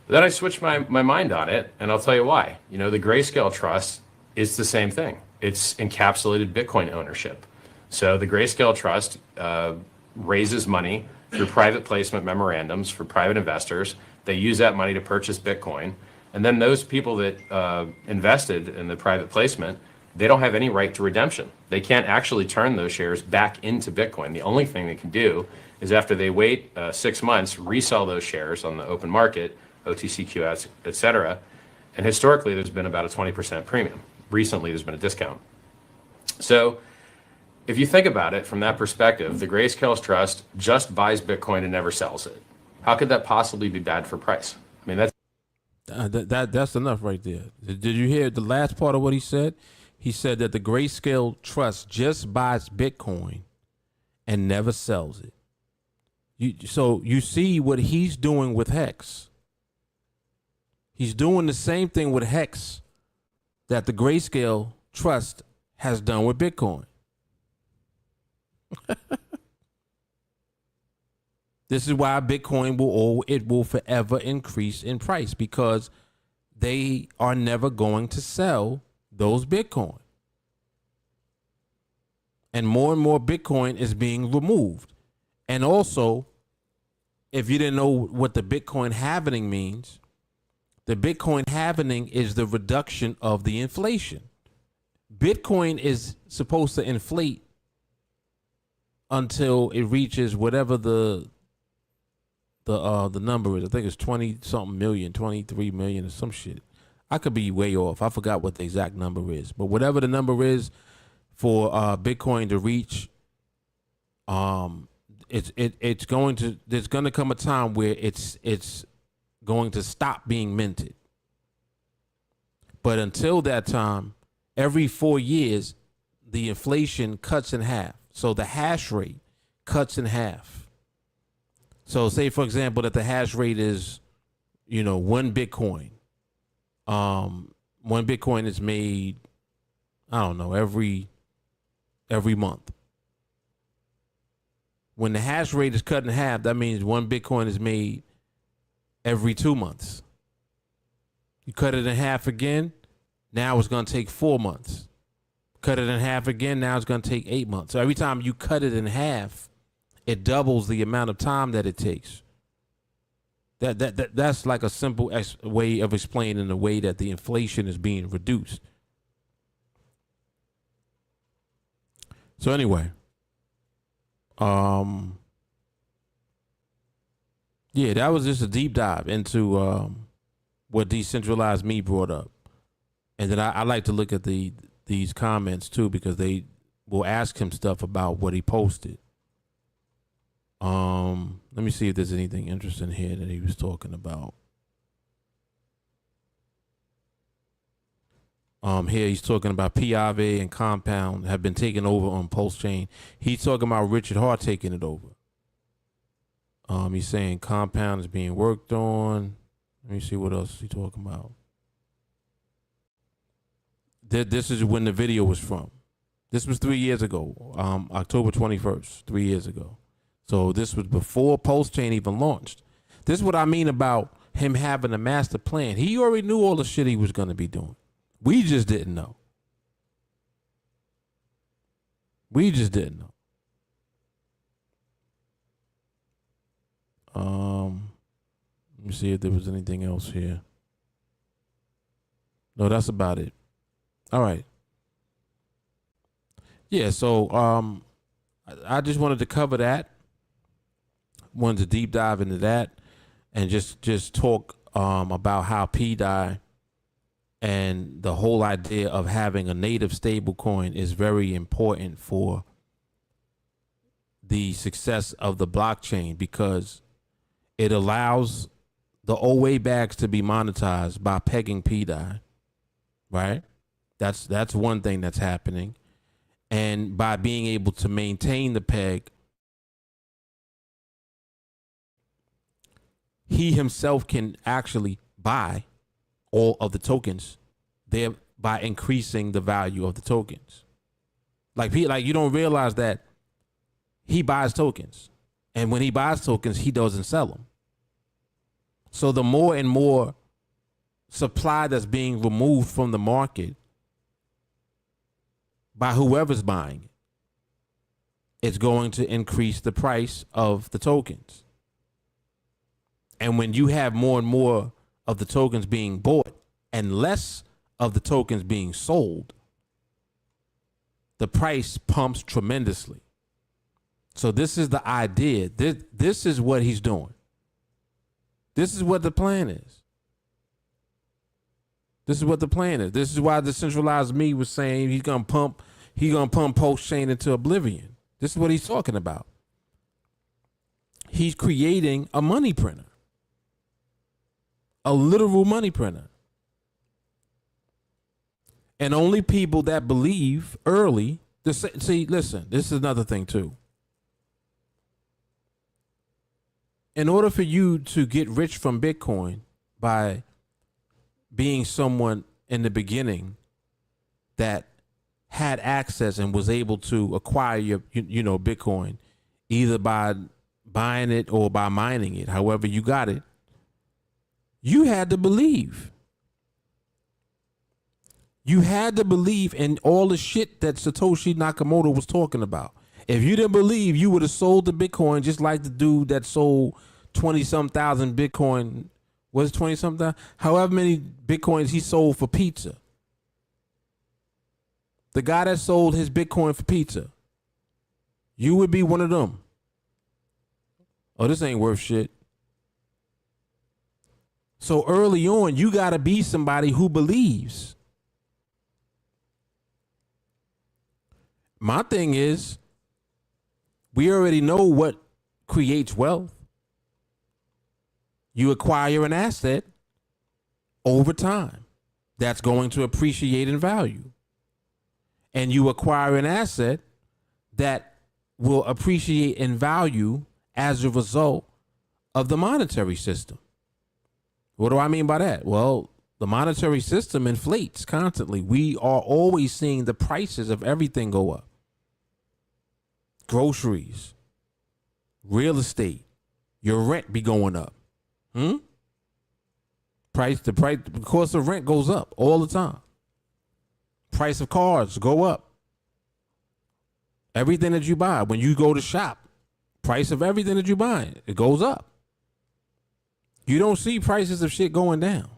But then I switched my mind on it, and I'll tell you why. You know, the Grayscale Trust is the same thing. It's encapsulated Bitcoin ownership. So the Grayscale Trust raises money through private placement memorandums for private investors. They use that money to purchase Bitcoin. And then those people that invested in the private placement, they don't have any right to redemption. They can't actually turn those shares back into Bitcoin. The only thing they can do is after they wait 6 months, resell those shares on the open market, OTCQX, et cetera. And historically, there's been about a 20% premium. Recently, there's been a discount. So if you think about it from that perspective, the Grayscale Trust just buys Bitcoin and never sells it. How could that possibly be bad for price? I mean, that's enough right there. Did you hear the last part of what he said? He said that the Grayscale Trust just buys Bitcoin and never sells it. So you see what he's doing with HEX. He's doing the same thing with HEX that the Grayscale Trust has done with Bitcoin. This is why Bitcoin will forever increase in price, because they are never going to sell those Bitcoin. And more Bitcoin is being removed. And also, if you didn't know what the Bitcoin halvening means, the Bitcoin halvening is the reduction of the inflation. Bitcoin is supposed to inflate until it reaches whatever the number is. I think it's 20 something million, 23 million or some shit. I could be way off. I forgot what the exact number is, but whatever the number is for Bitcoin to reach, it's going to, there's going to come a time where it's going to stop being minted. But until that time, every 4 years, the inflation cuts in half. So the hash rate cuts in half. So say, for example, that the hash rate is, 1 Bitcoin. 1 Bitcoin is made, I don't know, every month. When the hash rate is cut in half, that means 1 Bitcoin is made every 2 months. You cut it in half again, now it's going to take 4 months. Cut it in half again, now it's going to take 8 months. So every time you cut it in half, it doubles the amount of time that it takes. That's like a simple way of explaining the way that the inflation is being reduced. So anyway, yeah, that was just a deep dive into what Decentralized Me brought up. And then I like to look at these comments too, because they will ask him stuff about what he posted. Let me see if there's anything interesting here that he was talking about. Here he's talking about Piave and Compound have been taken over on PulseChain. He's talking about Richard Hart taking it over. He's saying Compound is being worked on. Let me see what else he's talking about. This is when the video was from. This was 3 years ago, October 21st, 3 years ago. So this was before PulseChain even launched. This is what I mean about him having a master plan. He already knew all the shit he was going to be doing. We just didn't know. We just didn't know. Let me see if there was anything else here. No, that's about it. All right. Yeah, so I just wanted to cover that. Wanted to deep dive into that and just talk about how PDI and the whole idea of having a native stable coin is very important for the success of the blockchain, because it allows the OA bags to be monetized by pegging PDI, right? That's one thing that's happening. And by being able to maintain the peg, he himself can actually buy all of the tokens, thereby increasing the value of the tokens. Like you don't realize that he buys tokens, and when he buys tokens, he doesn't sell them. So the more and more supply that's being removed from the market by whoever's buying it, it's going to increase the price of the tokens. And when you have more and more of the tokens being bought and less of the tokens being sold, the price pumps tremendously. So this is the idea. This is what he's doing. This is what the plan is. This is what the plan is. This is why Decentralized Me was saying he's gonna pump PulseChain into oblivion. This is what he's talking about. He's creating a money printer. A literal money printer. And only people that believe early, see, listen, this is another thing too. In order for you to get rich from Bitcoin by being someone in the beginning that had access and was able to acquire your, Bitcoin, either by buying it or by mining it, however you got it, you had to believe. You had to believe in all the shit that Satoshi Nakamoto was talking about. If you didn't believe, you would have sold the Bitcoin just like the dude that sold 20-some thousand Bitcoin. Was it 20-something? However many Bitcoins he sold for pizza. The guy that sold his Bitcoin for pizza. You would be one of them. Oh, this ain't worth shit. So early on, you got to be somebody who believes. My thing is, we already know what creates wealth. You acquire an asset over time that's going to appreciate in value. And you acquire an asset that will appreciate in value as a result of the monetary system. What do I mean by that? Well, the monetary system inflates constantly. We are always seeing the prices of everything go up. Groceries, real estate, your rent be going up. The cost of rent goes up all the time. Price of cars go up. Everything that you buy, when you go to shop, price of everything that you buy, it goes up. You don't see prices of shit going down.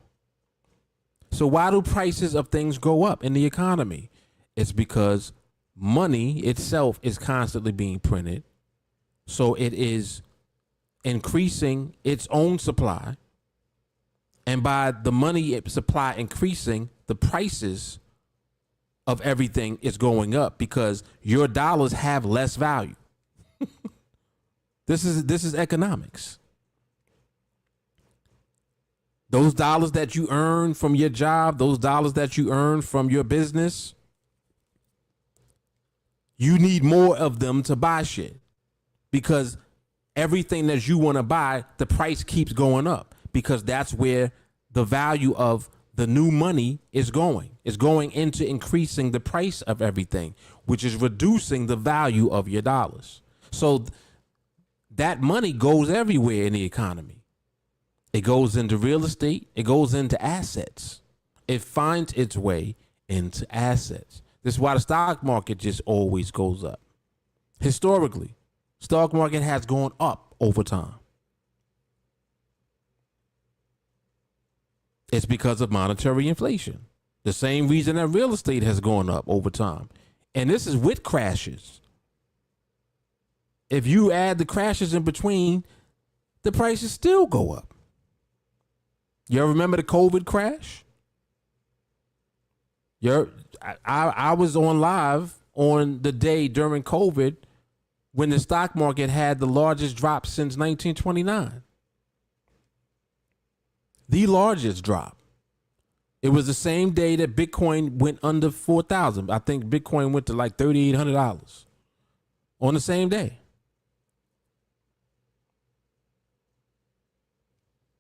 So why do prices of things go up in the economy? It's because money itself is constantly being printed. So it is increasing its own supply. And by the money supply increasing, the prices of everything is going up because your dollars have less value. This is economics. Those dollars that you earn from your job, those dollars that you earn from your business, you need more of them to buy shit because everything that you want to buy, the price keeps going up because that's where the value of the new money is going. It's going into increasing the price of everything, which is reducing the value of your dollars. So that money goes everywhere in the economy. It goes into real estate. It goes into assets. It finds its way into assets. This is why the stock market just always goes up. Historically, stock market has gone up over time. It's because of monetary inflation. The same reason that real estate has gone up over time. And this is with crashes. If you add the crashes in between, the prices still go up. You ever remember the COVID crash? I was on live on the day during COVID when the stock market had the largest drop since 1929. The largest drop. It was the same day that Bitcoin went under 4,000. I think Bitcoin went to like $3,800 on the same day.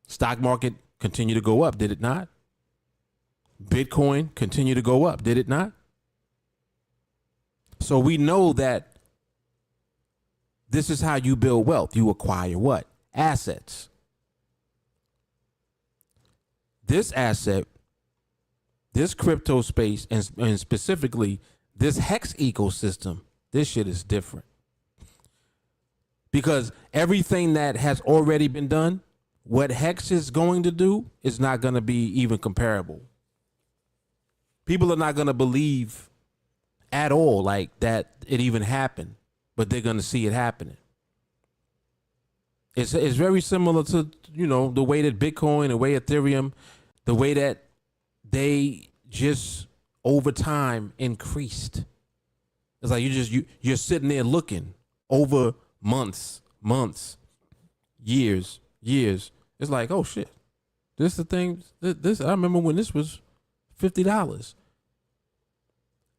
Stock market continued to go up, did it not? Bitcoin continued to go up, did it not? So we know that this is how you build wealth. You acquire what? Assets. This asset, this crypto space, and specifically this HEX ecosystem, this shit is different. Because everything that has already been done, what HEX is going to do is not going to be even comparable. People are not going to believe at all like that it even happened, but they're going to see it happening. It's very similar to, the way that Bitcoin, the way Ethereum, the way that they just over time increased. It's like you're sitting there looking over months, years. It's like, oh shit, this the thing. This I remember when this was $50.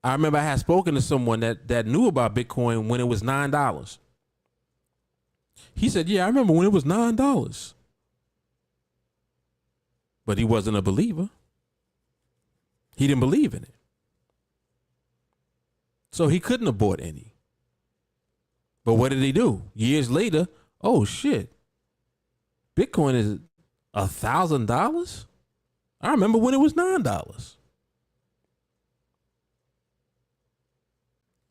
I remember I had spoken to someone that knew about Bitcoin when it was $9. He said, yeah, I remember when it was $9. But he wasn't a believer. He didn't believe in it. So he couldn't have bought any. But what did he do? Years later, oh shit, Bitcoin is $1,000? I remember when it was $9.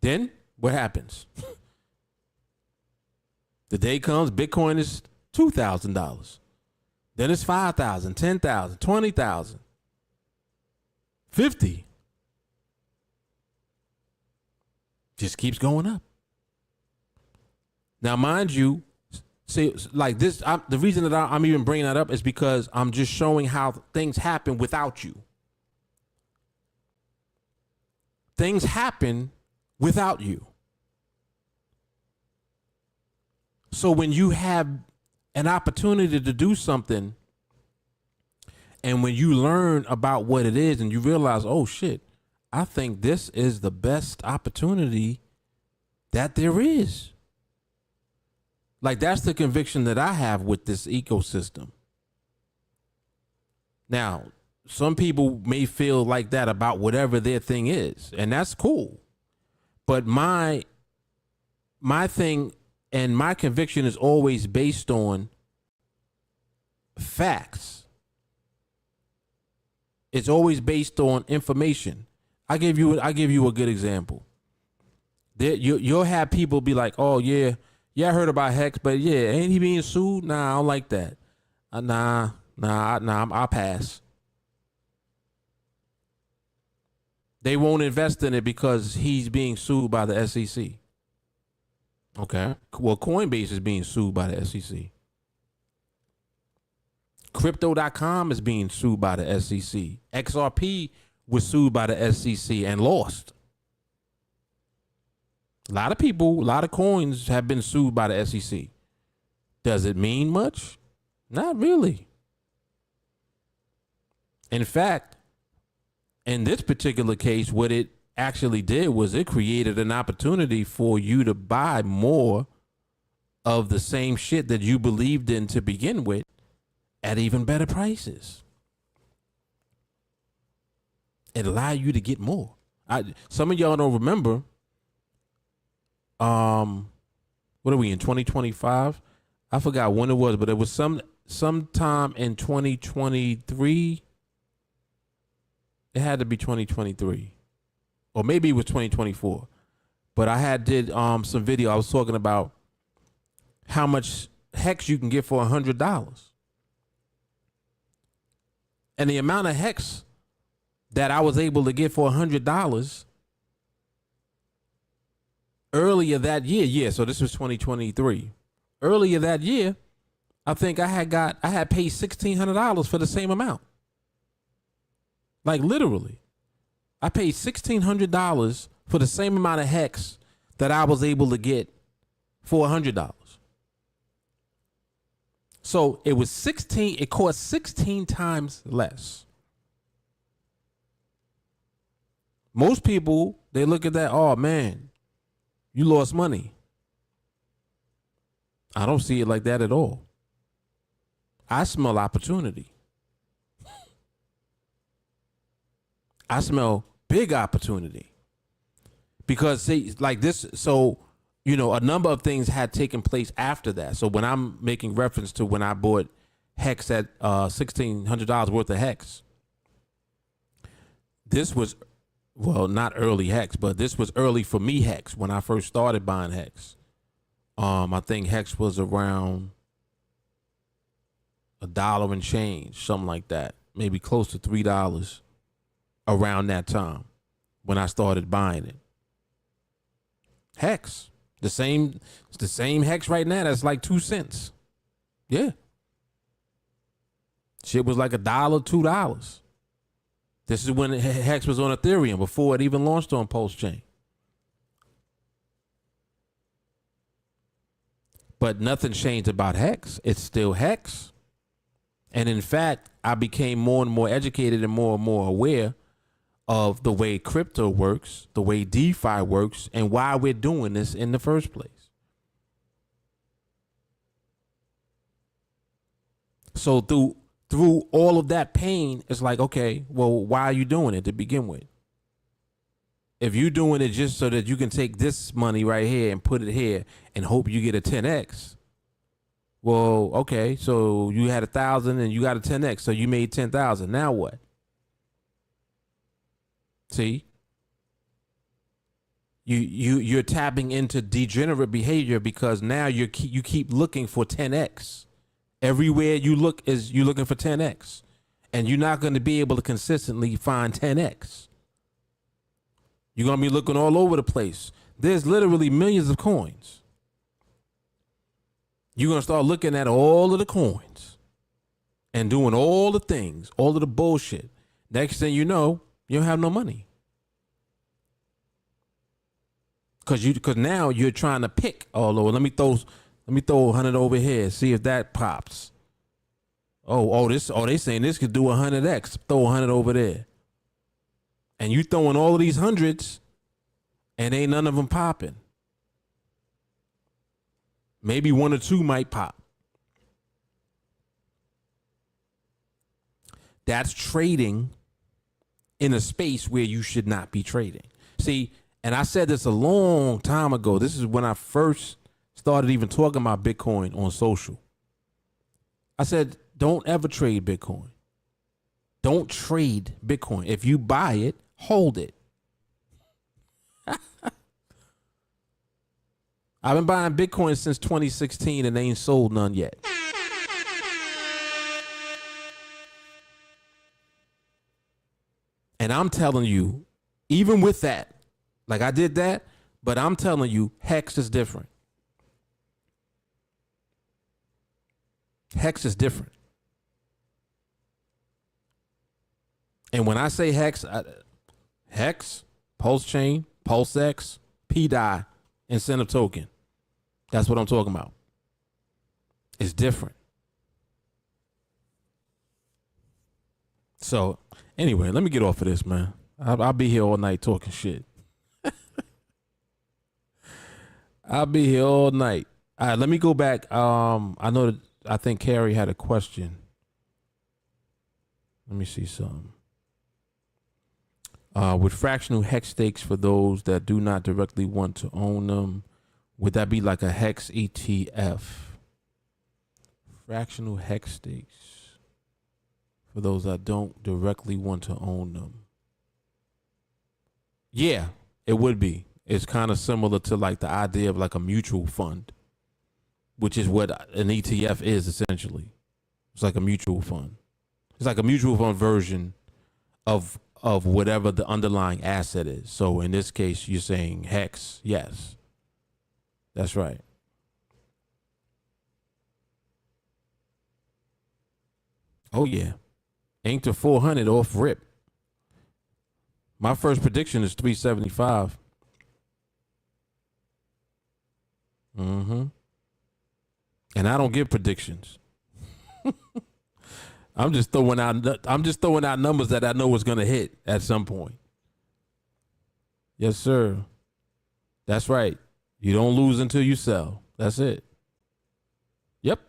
Then what happens? The day comes, Bitcoin is $2,000. Then it's $5,000, $10,000, $20,000, $50,000. Just keeps going up. Now, mind you, see, like this, the reason that I'm even bringing that up is because I'm just showing how things happen without you. Things happen without you. So when you have an opportunity to do something, and when you learn about what it is and you realize, oh shit, I think this is the best opportunity that there is. Like, that's the conviction that I have with this ecosystem. Now, some people may feel like that about whatever their thing is, and that's cool. But my thing and my conviction is always based on facts. It's always based on information. I give you a good example. You'll have people be like, "Oh yeah, I heard about HEX, but yeah, ain't he being sued? Nah, I don't like that. Nah, I'll pass." They won't invest in it because he's being sued by the SEC. Okay. Well, Coinbase is being sued by the SEC. Crypto.com is being sued by the SEC. XRP was sued by the SEC and lost. A lot of people, a lot of coins have been sued by the SEC. Does it mean much? Not really. In fact, in this particular case, what it actually did was it created an opportunity for you to buy more of the same shit that you believed in to begin with at even better prices. It allowed you to get more. Some of y'all don't remember. What are we in 2025? I forgot when it was, but it was sometime in 2023. It had to be 2023, or maybe it was 2024. But I did some video. I was talking about how much HEX you can get for $100, and the amount of HEX that I was able to get for $100 earlier that year. Yeah, so this was 2023. Earlier that year, I think I had paid $1,600 for the same amount. Like, literally, I paid $1,600 for the same amount of HEX that I was able to get for $100. So it cost 16 times less. Most people, they look at that, oh man, you lost money. I don't see it like that at all. I smell opportunity. I smell big opportunity. Because see, like this, so, you know, a number of things had taken place after that. So when I'm making reference to when I bought HEX at $1,600 worth of HEX, this was, well, not early HEX, but this was early for me HEX when I first started buying HEX. I think HEX was around $1 and change, something like that, maybe close to $3 around that time when I started buying it. HEX, it's the same HEX right now. That's like 2 cents. Yeah, shit was like $1, $2. This is when HEX was on Ethereum before it even launched on PulseChain. But nothing changed about HEX. It's still HEX. And in fact, I became more and more educated and more aware of the way crypto works, the way DeFi works, and why we're doing this in the first place. So through all of that pain, it's like, okay, well, why are you doing it to begin with? If you're doing it just so that you can take this money right here and put it here and hope you get a 10x, well, okay, so you had 1,000 and you got a 10x, so you made 10,000. Now what? See, you're tapping into degenerate behavior because now you keep looking for 10x. Everywhere you look is you looking for 10x, and you're not going to be able to consistently find 10x. You're going to be looking all over the place. There's literally millions of coins. You're going to start looking at all of the coins and doing all the things, all of the bullshit. Next thing you know, you don't have no money. Cause now you're trying to pick. Oh Lord, let me throw 100 over here, see if that pops. They saying this could do 100x. Throw 100 over there. And you throwing all of these hundreds and ain't none of them popping. Maybe one or two might pop. That's trading in a space where you should not be trading. See, and I said this a long time ago. This is when I first started even talking about Bitcoin on social. I said, don't ever trade Bitcoin. Don't trade Bitcoin. If you buy it, hold it. I've been buying Bitcoin since 2016 and they ain't sold none yet. And I'm telling you, even with that, like I did that, but I'm telling you, HEX is different. HEX is different. And when I say HEX, HEX, PulseChain, PulseX, PDI, incentive token. That's what I'm talking about. It's different. So anyway, let me get off of this, man. I'll be here all night talking shit. I'll be here all night. All right, let me go back. I think Carrie had a question. Let me see something. With fractional HEX stakes for those that do not directly want to own them, would that be like a HEX ETF? Fractional HEX stakes for those that don't directly want to own them. Yeah, it would be. It's kind of similar to like the idea of like a mutual fund, which is what an ETF is essentially. It's like a mutual fund. It's like a mutual fund version of whatever the underlying asset is. So in this case, you're saying HEX. Yes, that's right. Oh yeah, ain't to 400 off rip. My first prediction is 375. And I don't give predictions. I'm just throwing out numbers that I know is gonna hit at some point. Yes, sir. That's right. You don't lose until you sell. That's it. Yep.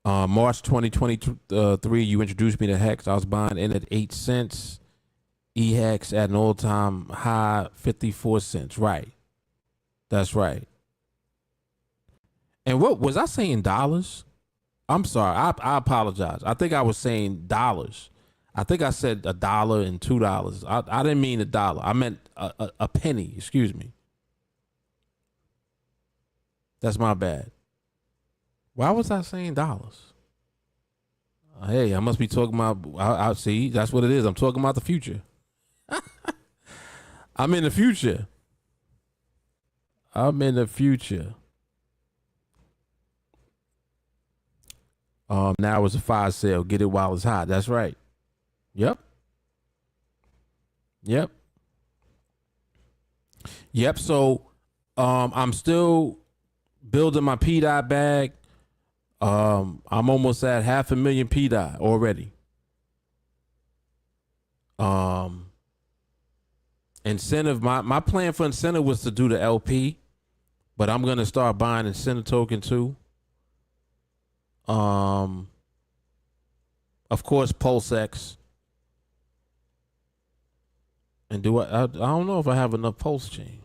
March 2023, you introduced me to HEX. I was buying in at 8 cents. EHEX at an all-time high, 54 cents. Right. That's right. And what was I saying? Dollars? I'm sorry. I apologize. I think I was saying dollars. I think I said $1 and $2. I didn't mean $1. I meant a penny. Excuse me. That's my bad. Why was I saying dollars? Hey, I must be talking about. I see. That's what it is. I'm talking about the future. I'm in the future. I'm in the future. Now it's a fire sale. Get it while it's hot. That's right. Yep. So, I'm still building my PDI bag. I'm almost at 500,000 PDI already. Incentive. My plan for incentive was to do the LP, but I'm gonna start buying incentive token too. Of course, PulseX. And I don't know if I have enough PulseChain.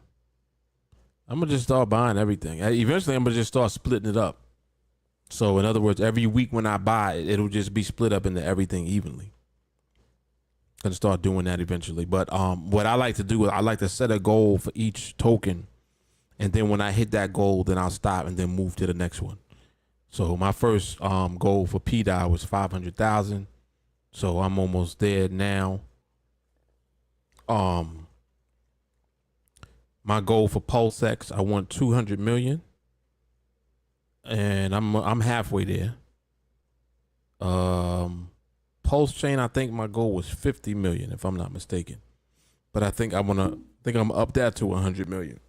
I'm gonna just start buying everything. Eventually, I'm gonna just start splitting it up. So, in other words, every week when I buy it, it'll just be split up into everything evenly. Gonna start doing that eventually. But what I like to do is I like to set a goal for each token, and then when I hit that goal, then I'll stop and then move to the next one. So my first goal for PDI was 500,000. So I'm almost there now. My My goal for PulseX, I want 200 million, and I'm halfway there. PulseChain, I think my goal was 50 million, if I'm not mistaken. But I think I'm gonna up that to 100 million.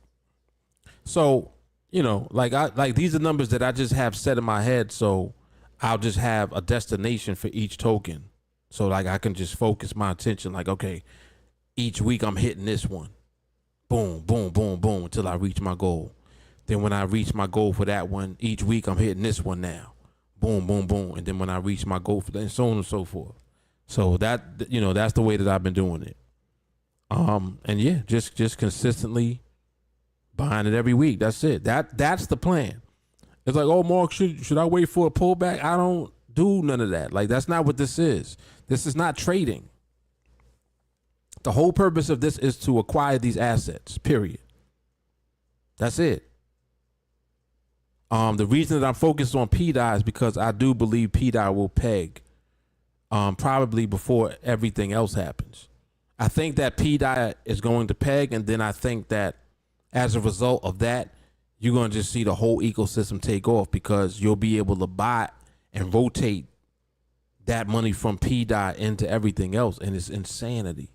So, you know, like these are numbers that I just have set in my head, so I'll just have a destination for each token. So like I can just focus my attention, like, okay, each week I'm hitting this one. Boom, boom, boom, boom, until I reach my goal. Then when I reach my goal for that one, each week I'm hitting this one now. Boom, boom, boom. And then when I reach my goal for that, and so on and so forth. So that, you know, that's the way that I've been doing it. And yeah, just consistently buying it every week. That's it. That's the plan. It's like, oh, Mark, should I wait for a pullback? I don't do none of that. Like, that's not what this is. This is not trading. The whole purpose of this is to acquire these assets, period. That's it. The reason that I'm focused on PDI is because I do believe PDI will peg probably before everything else happens. I think that PDI is going to peg, and then I think that as a result of that, you're going to just see the whole ecosystem take off, because you'll be able to buy and rotate that money from PDI into everything else, and it's insanity.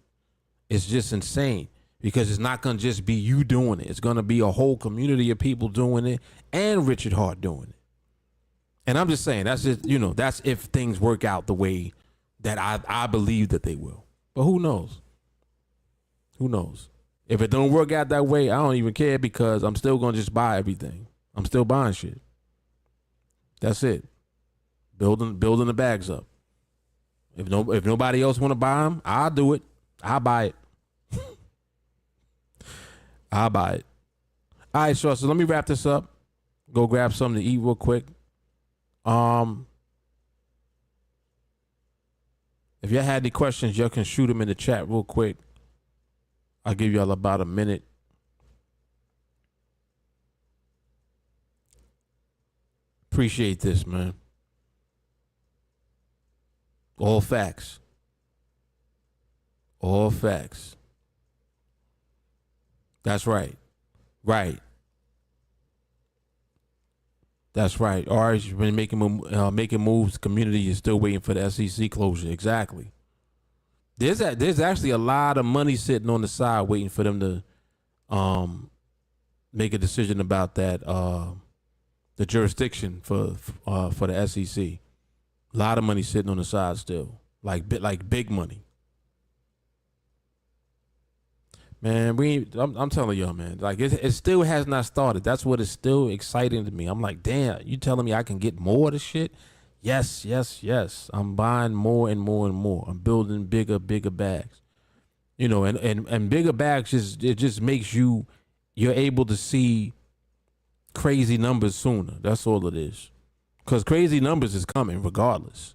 It's just insane, because it's not going to just be you doing it. It's going to be a whole community of people doing it, and Richard Hart doing it. And I'm just saying, that's just, you know, that's if things work out the way that I believe that they will. But who knows? Who knows? If it don't work out that way, I don't even care, because I'm still going to just buy everything. I'm still buying shit. That's it. Building the bags up. If nobody else want to buy them, I'll do it. I'll buy it. I'll buy it. All right, so let me wrap this up. Go grab something to eat real quick. If y'all had any questions, y'all can shoot them in the chat real quick. I'll give y'all about a minute. Appreciate this, man. All facts. All facts. That's right. Right. That's right. Ours has been making moves. The community is still waiting for the SEC closure. Exactly. There's actually a lot of money sitting on the side waiting for them to make a decision about that the jurisdiction for the SEC. A lot of money sitting on the side still, like big money. Man, I'm telling y'all, man, like it still has not started. That's what is still exciting to me. I'm like, damn, you telling me I can get more of the shit? Yes, yes, yes. I'm buying more and more and more. I'm building bigger bags. You know, and bigger bags just makes you're able to see crazy numbers sooner. That's all it is. Because crazy numbers is coming regardless.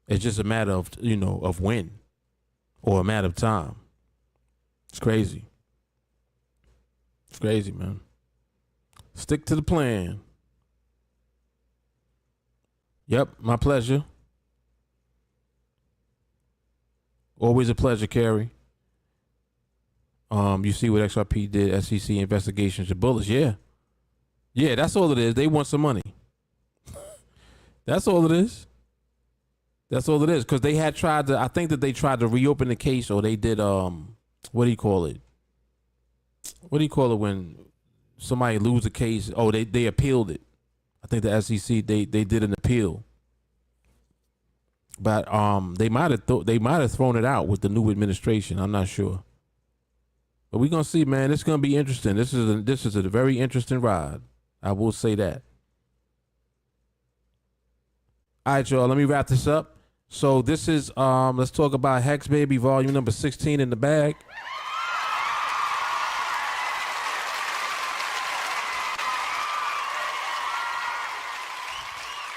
It's just a matter of, you know, of when, or a matter of time. It's crazy. It's crazy, man. Stick to the plan. Yep, my pleasure. Always a pleasure, Kerry. You see what XRP did, SEC investigations of bullets. Yeah. Yeah, that's all it is. They want some money. That's all it is. That's all it is. Because they had tried to, I think that they tried to reopen the case, or they did, what do you call it? What do you call it when somebody lose a case? Oh, they appealed it. I think the SEC, they did an appeal. But they might have thrown it out with the new administration. I'm not sure. But we're gonna see, man. It's gonna be interesting. This is a very interesting ride. I will say that. All right, y'all. Let me wrap this up. So this is let's talk about HEX, baby, volume number 16 in the bag.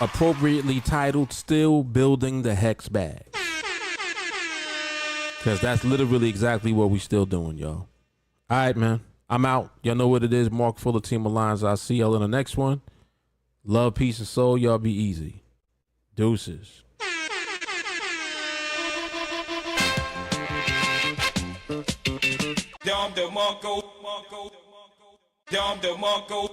Appropriately titled, Still Building the HEX Bag. Because that's literally exactly what we still doing, y'all. All right, man. I'm out. Y'all know what it is. Mark Fuller, Team Alliance. I'll see y'all in the next one. Love, peace, and soul. Y'all be easy. Deuces. Dom the Marco. Dom the Monko.